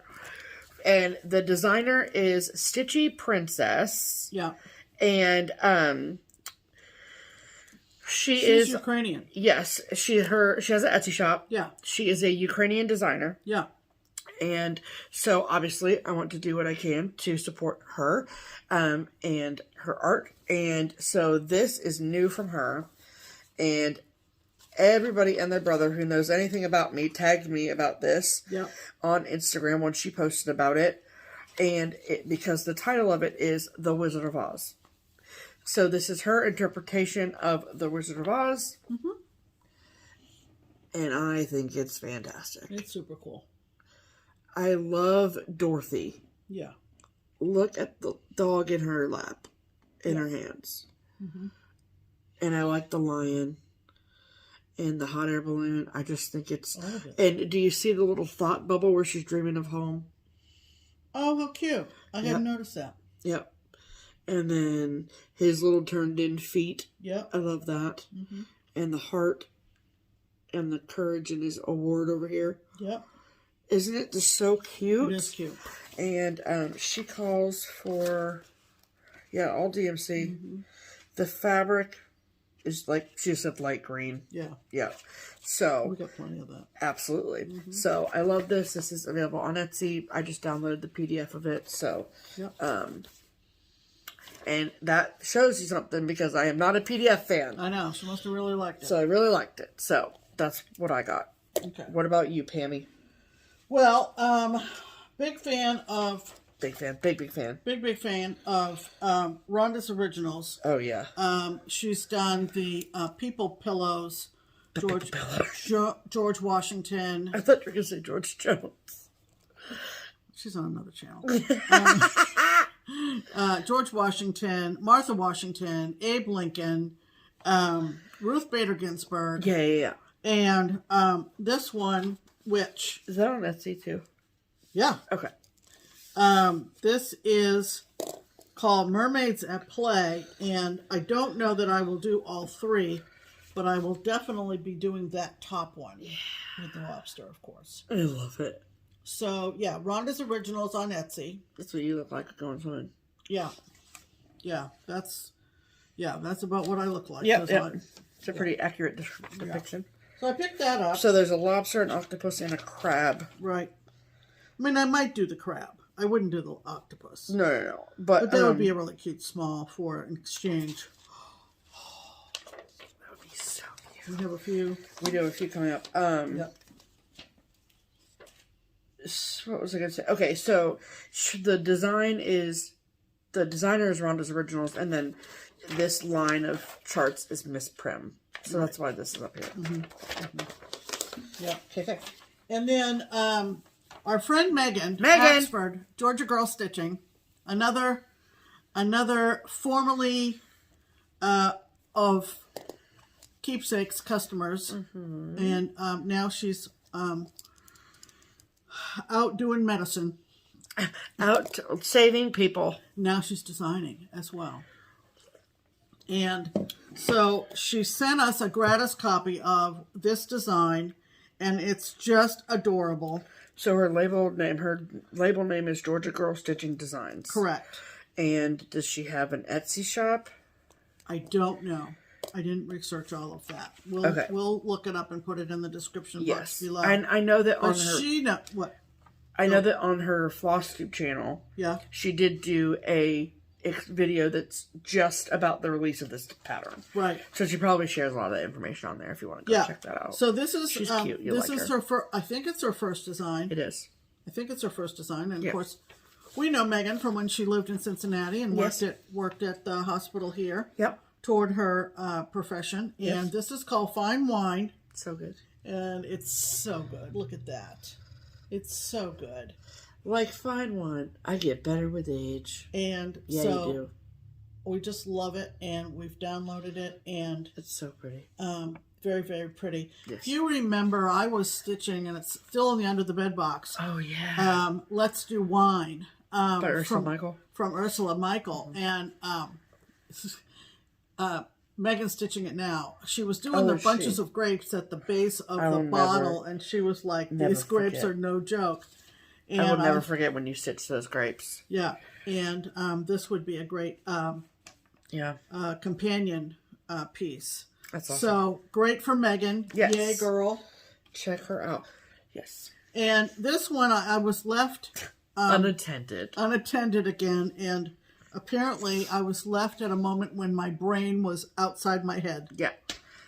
And the designer is StitchyPrincess. Yeah. And she's Ukrainian. Yes. She has an Etsy shop. Yeah. She is a Ukrainian designer. Yeah. And so obviously I want to do what I can to support her and her art. And so this is new from her. And everybody and their brother who knows anything about me tagged me about this on Instagram when she posted about it. And because the title of it is The Wizard of Oz. So this is her interpretation of The Wizard of Oz. And I think it's fantastic. It's super cool. I love Dorothy. Yeah. Look at the dog in her lap, in her hands. And I like the lion and the hot air balloon. I just think it's... And do you see the little thought bubble where she's dreaming of home? Oh, how cute. I hadn't noticed that. Yep. And then his little turned in feet. Yep. I love that. And the heart and the courage in his award over here. Yep. Isn't it just so cute? It is cute. And she calls for, all DMC. The fabric is like, she said light green. Yeah. Yeah. So. We got plenty of that. Absolutely. So I love this. This is available on Etsy. I just downloaded the PDF of it. So. And that shows you something because I am not a PDF fan. I know. She must have really liked it. So I really liked it. So that's what I got. Okay. What about you, Pammy? Well, big fan of... Big fan of RhondasOriginals. Oh, yeah. She's done the People Pillows. George Washington. I thought you were going to say George Jones. She's on another channel. George Washington, Martha Washington, Abe Lincoln, Ruth Bader Ginsburg. Yeah. And this one which... Is that on Etsy too? Yeah. Okay. This is called Mermaids at Play, and I don't know that I will do all three, but I will definitely be doing that top one with the lobster, of course. I love it. So, yeah, Rhonda's Originals on Etsy. That's what you look like going swimming. Yeah. Yeah, that's about what I look like. Yeah, it's a pretty accurate depiction. Yeah. So I picked that up. So there's a lobster, an octopus, and a crab. Right. I mean, I might do the crab. I wouldn't do the octopus. No. But that would be a really cute small for an exchange. That would be so cute. We have a few. We do have a few coming up. Yep. So what was I going to say? Okay, so the designer is Rhonda's Originals, and then this line of charts is Miss Prim. So that's why this is up here. Mm-hmm. Mm-hmm. Yeah. Okay. And then our friend Megan, Oxford, Georgia Girl Stitching, another formerly of Keepsakes customers, and now she's out doing medicine, out saving people. Now she's designing as well. And so she sent us a gratis copy of this design, and it's just adorable. So her label name is Georgia Girl Stitching Designs. Correct. And does she have an Etsy shop? I don't know. I didn't research all of that. We'll look it up and put it in the description box below. And I know that I know that on her FlossTube channel, she did do a video that's just about the release of this pattern. Right. So she probably shares a lot of that information on there if you want to go check that out. So this is she's cute. This is her first. I think it's her first design. It is. I think it's her first design, and of course, we know Megan from when she lived in Cincinnati and worked at the hospital here. Yep. Toward her profession, and this is called Fine Wine. So good. And it's so good. Look at that. It's so good. Like fine wine, I get better with age. And you do. We just love it, and we've downloaded it, and it's so pretty. Very, very pretty. Yes. If you remember, I was stitching, and it's still in the under the bed box. Oh yeah. Let's Do Wine. By Ursula Michael. From Ursula Michael, and Megan's stitching it now. She was doing the bunches of grapes at the base of the bottle, and she was like, "These grapes are no joke." And I will never forget when you stitched those grapes. Yeah, and this would be a great companion piece. That's awesome. So great for Megan. Yes. Yay, girl. Check her out. Yes. And this one, I was left unattended again, and apparently I was left at a moment when my brain was outside my head. Yeah.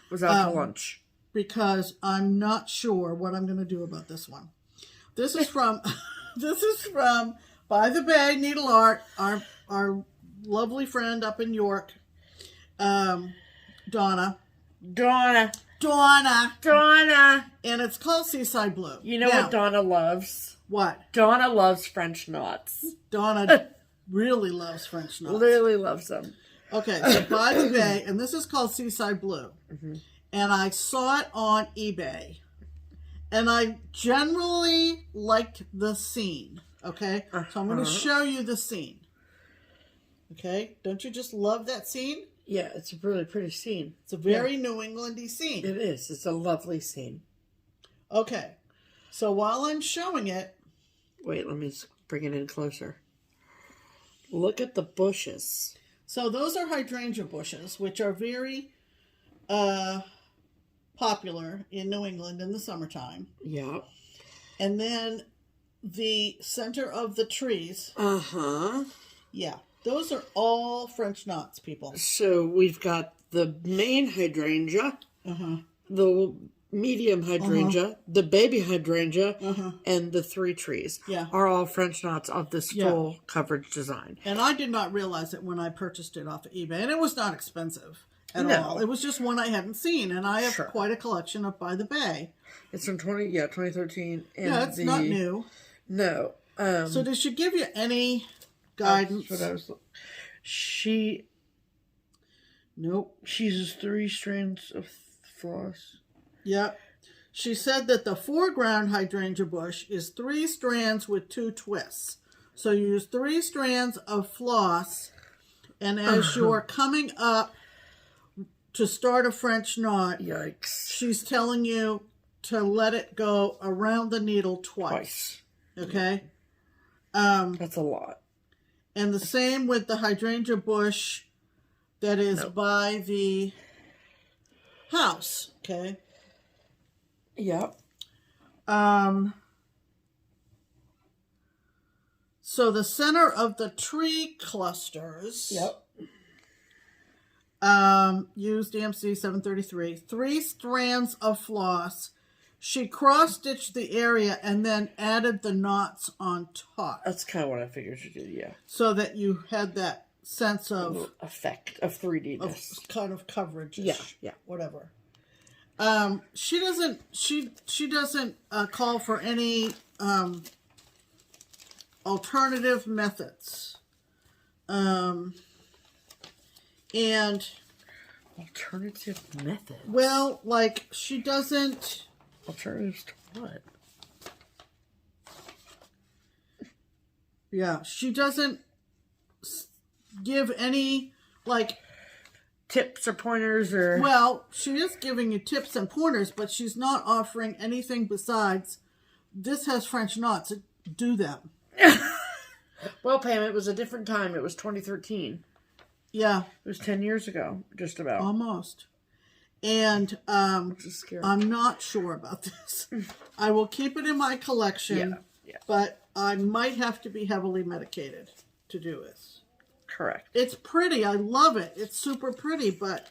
Was out to lunch. Because I'm not sure what I'm going to do about this one. This is from By the Bay Needle Art, our lovely friend up in York, Donna. And it's called Seaside Blue. You know what Donna loves? What? Donna loves French knots. Donna really loves French knots. Literally loves them. Okay, so By the Bay, and this is called Seaside Blue. And I saw it on eBay. And I generally liked the scene. Okay? So I'm going to show you the scene. Okay? Don't you just love that scene? Yeah, it's a really pretty scene. It's a very New England-y scene. It is. It's a lovely scene. Okay. So while I'm showing it... Wait, let me bring it in closer. Look at the bushes. So those are hydrangea bushes, which are very popular in New England in the summertime. Yeah. And then the center of the trees. Yeah. Those are all French knots, people. So we've got the main hydrangea, the medium hydrangea, the baby hydrangea, and the three trees are all French knots of this full coverage design. And I did not realize it when I purchased it off of eBay. And it was not expensive at all. It was just one I hadn't seen. And I have quite a collection of By the Bay. It's from 2013. And it's not new. No. So did she give you any guidance? Nope. She uses 3 strands of floss. Yep. she said that the foreground hydrangea bush is 3 strands with 2 twists. So you use 3 strands of floss, and as you're coming up to start a French knot, yikes, she's telling you to let it go around the needle twice. Okay? That's a lot. And the same with the hydrangea bush that is by the house. Okay? Yep. So the center of the tree clusters. Yep. Use DMC 733. 3 strands of floss. She cross-stitched the area and then added the knots on top. That's kind of what I figured you did, yeah. So that you had that sense of effect of 3D-ness. Of kind of coverage. Yeah. Whatever. She doesn't call for any alternative methods. And alternative methods? Well, like she doesn't. Alternatives to what? Yeah, she doesn't give any, like, tips or pointers or... Well, she is giving you tips and pointers, but she's not offering anything besides, this has French knots, do them. Well, Pam, it was a different time. It was 2013. Yeah. It was 10 years ago, just about. Almost. And which is scary. I'm not sure about this. I will keep it in my collection, but I might have to be heavily medicated to do this. Correct. It's pretty. I love it. It's super pretty, but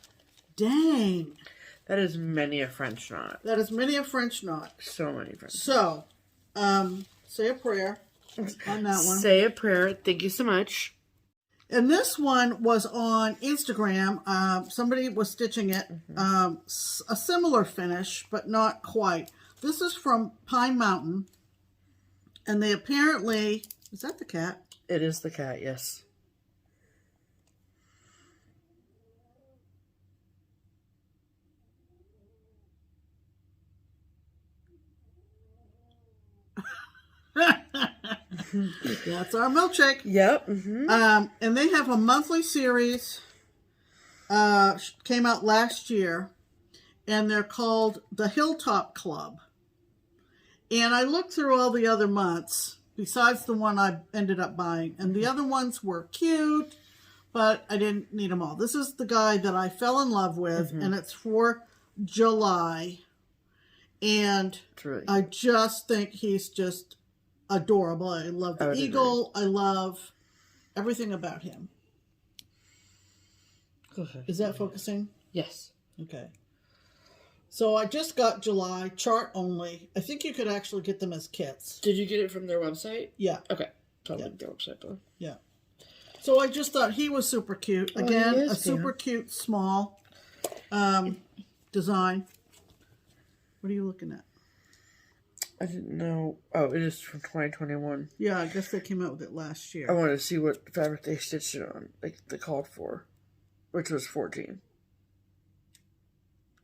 dang. That is many a French knot. That is many a French knot. So many French knots. So, say a prayer on that one. Say a prayer. Thank you so much. And this one was on Instagram. Somebody was stitching it. A similar finish, but not quite. This is from Pine Mountain. And they apparently... Is that the cat? It is the cat, yes. That's our milkshake. Yep. And they have a monthly series. Came out last year. And they're called the Hilltop Club. And I looked through all the other months, besides the one I ended up buying. And the other ones were cute, but I didn't need them all. This is the guy that I fell in love with, and it's for July. And I just think he's just adorable. I love the eagle. I love everything about him. Is that focusing? Yes. Okay. So I just got July, chart only. I think you could actually get them as kits. Did you get it from their website? Yeah. Okay. Totally their website, though. Yeah. So I just thought he was super cute. Again, a super cute small design. What are you looking at? I didn't know. Oh, it is from 2021. Yeah, I guess they came out with it last year. I wanted to see what fabric they stitched it on, like they called for, which was 14.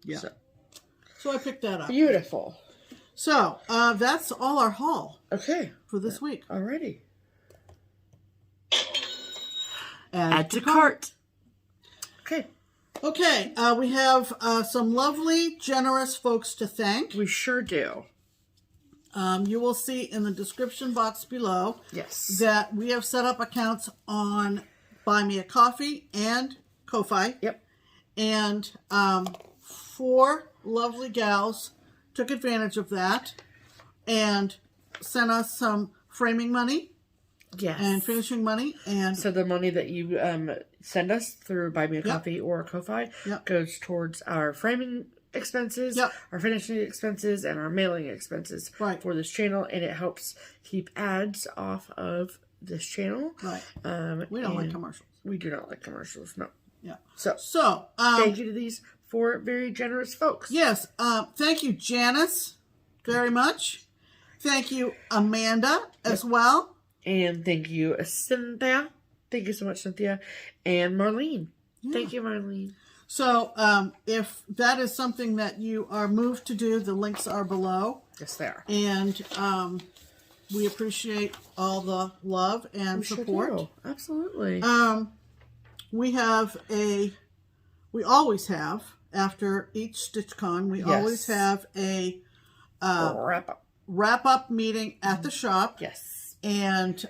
Yeah. So I picked that up. Beautiful. So, that's all our haul. Okay. For this week. Alrighty. Add to cart. Okay. Okay, we have some lovely, generous folks to thank. We sure do. You will see in the description box below that we have set up accounts on Buy Me a Coffee and Ko-Fi. Yep. And 4 lovely gals took advantage of that and sent us some framing money. Yes. And finishing money. And so the money that you send us through Buy Me a Coffee or Ko-Fi goes towards our framing expenses, our finishing expenses, and our mailing expenses for this channel. And it helps keep ads off of this channel. Right. We don't like commercials. We do not like commercials, no. Yeah. So thank you to these 4 very generous folks. Yes. Thank you, Janice, very much. Thank you, Amanda, as well. And thank you, Cynthia. Thank you so much, Cynthia. And Marlene. Yeah. Thank you, Marlene. So if that is something that you are moved to do, the links are below. Yes, they are. And we appreciate all the love and support. Sure do. Absolutely. We always have, after each StitchCon, we always have a wrap-up meeting at the shop. Yes. And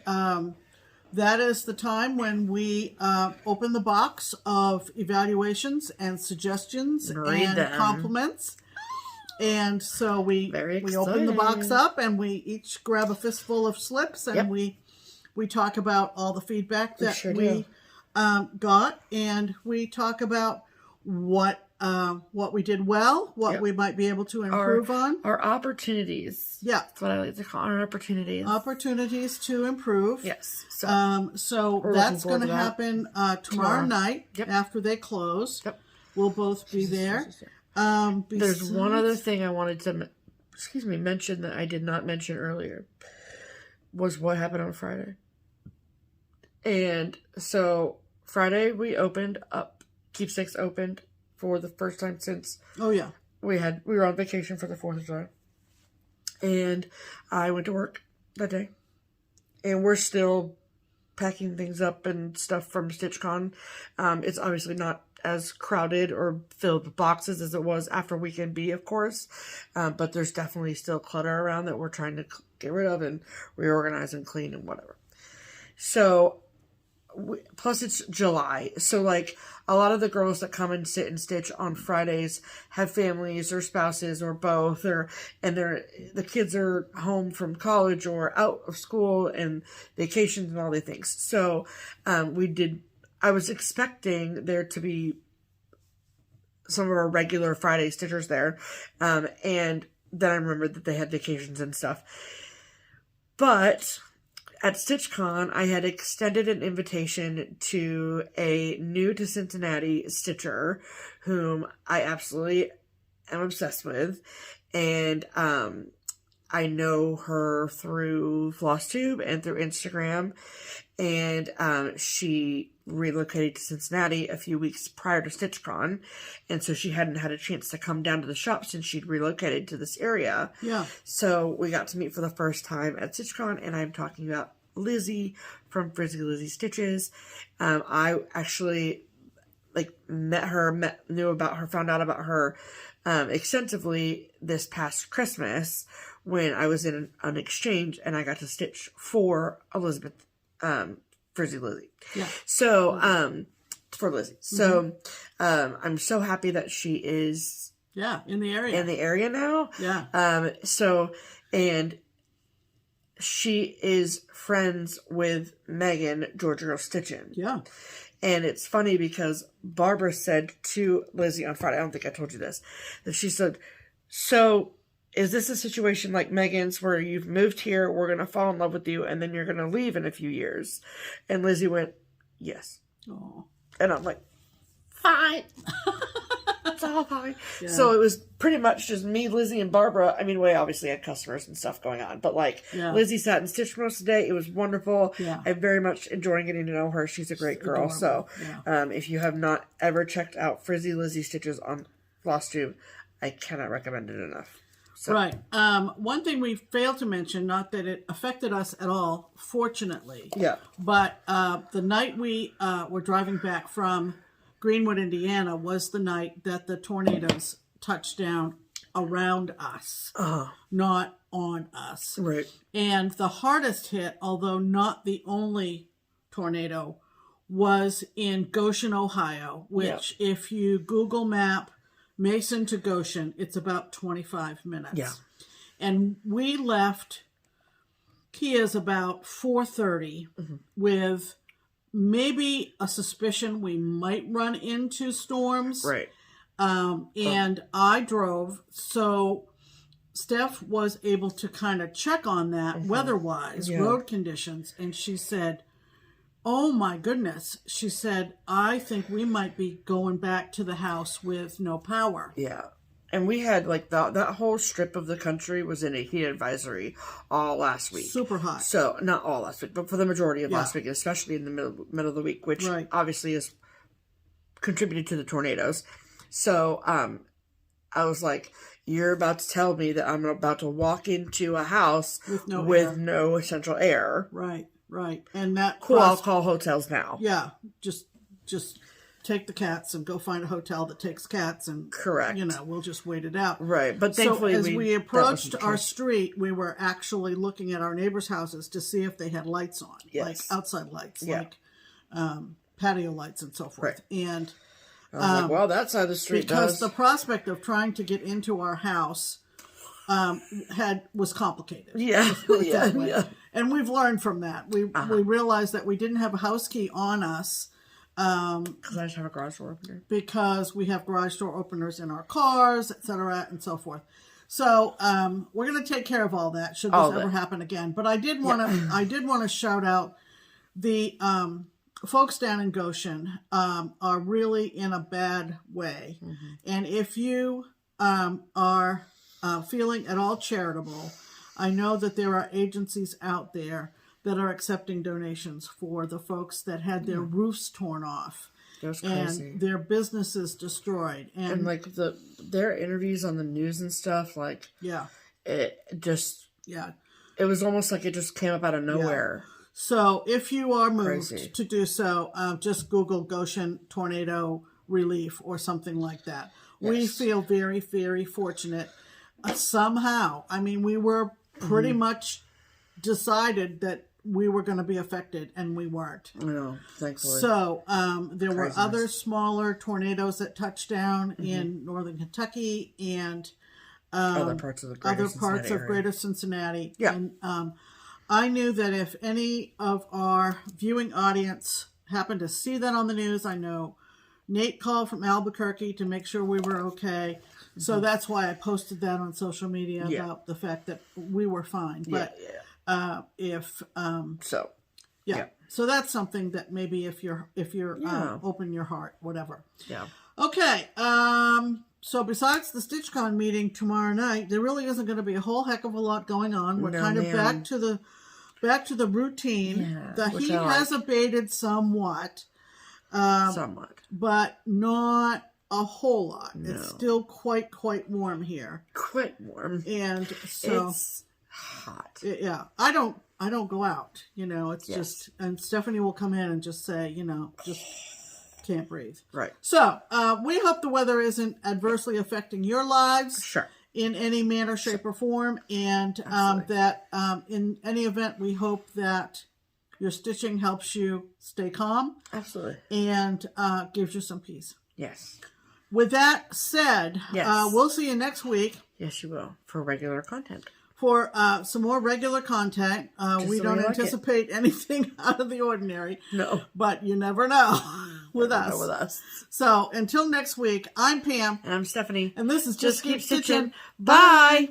that is the time when we open the box of evaluations and suggestions and compliments. And so we open the box up and we each grab a fistful of slips and we talk about all the feedback that we got, and we talk about what we did well, what we might be able to improve on. Our opportunities. Yeah. That's what I like to call our opportunities. Opportunities to improve. Yes. So that's going to happen tomorrow night after they close. Yep. We'll both be there. There's one other thing I wanted to, mention that I did not mention earlier, was what happened on Friday. And so Friday we opened up, Keepsakes opened for the first time since we were on vacation for the 4th of July. And I went to work that day. And we're still packing things up and stuff from StitchCon. It's obviously not as crowded or filled with boxes as it was after Weekend B, of course. But there's definitely still clutter around that we're trying to get rid of and reorganize and clean and whatever. So, plus it's July. So, like, a lot of the girls that come and sit and stitch on Fridays have families or spouses or both, and the kids are home from college or out of school and vacations and all the things. So, I was expecting there to be some of our regular Friday stitchers there. And then I remembered that they had vacations and stuff. But at StitchCon, I had extended an invitation to a new to Cincinnati stitcher whom I absolutely am obsessed with. And I know her through FlossTube and through Instagram. And she relocated to Cincinnati a few weeks prior to StitchCon. And so she hadn't had a chance to come down to the shop since she'd relocated to this area. Yeah. So we got to meet for the first time at StitchCon, and I'm talking about Lizzie from Frizzy Lizzie Stitches. I actually met her, knew about her, found out about her extensively this past Christmas when I was in an exchange and I got to stitch for Elizabeth, Frizzy Lizzie. Yeah. So, for Lizzie. So, I'm so happy that she is in the area now. Yeah. And she is friends with Megan, Georgia Girl Stitchin'. Yeah. And it's funny because Barbara said to Lizzie on Friday, I don't think I told you this, that she said, so is this a situation like Megan's where you've moved here, we're going to fall in love with you, and then you're going to leave in a few years? And Lizzie went, yes. Oh. And I'm like, fine. It's all fine. Yeah. So it was pretty much just me, Lizzie, and Barbara. I mean, we obviously had customers and stuff going on, but Lizzie sat and stitched most of the day. It was wonderful. Yeah. I'm very much enjoying getting to know her. She's a great girl. Adorable. So if you have not ever checked out Frizzy Lizzie Stitches on FlossTube, I cannot recommend it enough. So. Right. One thing we failed to mention, not that it affected us at all, fortunately. Yeah. But the night we were driving back from Greenwood, Indiana, was the night that the tornadoes touched down around us, not on us. Right. And the hardest hit, although not the only tornado, was in Goshen, Ohio, which if you Google map Mason to Goshen, it's about 25 minutes. Yeah. And we left Kia's about 4:30 with maybe a suspicion we might run into storms. Right. And I drove, so Steph was able to kind of check on that weather-wise, road conditions, and she said, oh my goodness, she said, I think we might be going back to the house with no power. Yeah. And we had that whole strip of the country was in a heat advisory all last week. Super hot. So not all last week, but for the majority of last week, especially in the middle of the week, which obviously is contributed to the tornadoes. So I was like, you're about to tell me that I'm about to walk into a house with no essential air. Right, right. And that cool, I'll call hotels now. Yeah, just take the cats and go find a hotel that takes cats, and correct. We'll just wait it out. Right, but thankfully, so as we approached our street, we were actually looking at our neighbors' houses to see if they had lights on, like outside lights, like patio lights and so forth. Right. And I was like, well, that side of the street because the prospect of trying to get into our house was complicated. Yeah, yeah. And we've learned from that. We realized that we didn't have a house key on us. Because I just have a garage door opener. Because we have garage door openers in our cars, etc., and so forth. So we're going to take care of all that should this ever happen again. But I did want to shout out the folks down in Goshen are really in a bad way, and if you are feeling at all charitable, I know that there are agencies out there that are accepting donations for the folks that had their roofs torn off and their businesses destroyed. And like their interviews on the news and stuff, like, it just, it was almost like it just came up out of nowhere. So if you are moved to do so, just Google Goshen Tornado Relief or something like that. Yes. We feel very, very fortunate. Somehow, I mean, we were pretty much decided that we were going to be affected, and we weren't. No, thankfully. So there were other smaller tornadoes that touched down in northern Kentucky and other parts of Greater Cincinnati. Yeah. And I knew that if any of our viewing audience happened to see that on the news, I know Nate called from Albuquerque to make sure we were okay. So that's why I posted that on social media about the fact that we were fine. But so that's something that maybe if you're open your heart, whatever. Yeah. Okay. So besides the StitchCon meeting tomorrow night, there really isn't going to be a whole heck of a lot going on. We're kind of back to the routine. Yeah, the heat has abated somewhat. But not a whole lot. No. It's still quite warm here. Quite warm. And so it's hot. I don't go out. It's just, and Stephanie will come in and just say, just can't breathe. Right. So we hope the weather isn't adversely affecting your lives. Sure. In any manner, shape, or form. And that in any event, we hope that your stitching helps you stay calm. Absolutely. And gives you some peace. Yes. With that said, we'll see you next week. Yes, you will. For regular content. For some more regular content. We don't anticipate anything out of the ordinary. No. But you never know with us. So until next week, I'm Pam. And I'm Stephanie. And this is Just Keep Stitching. Bye.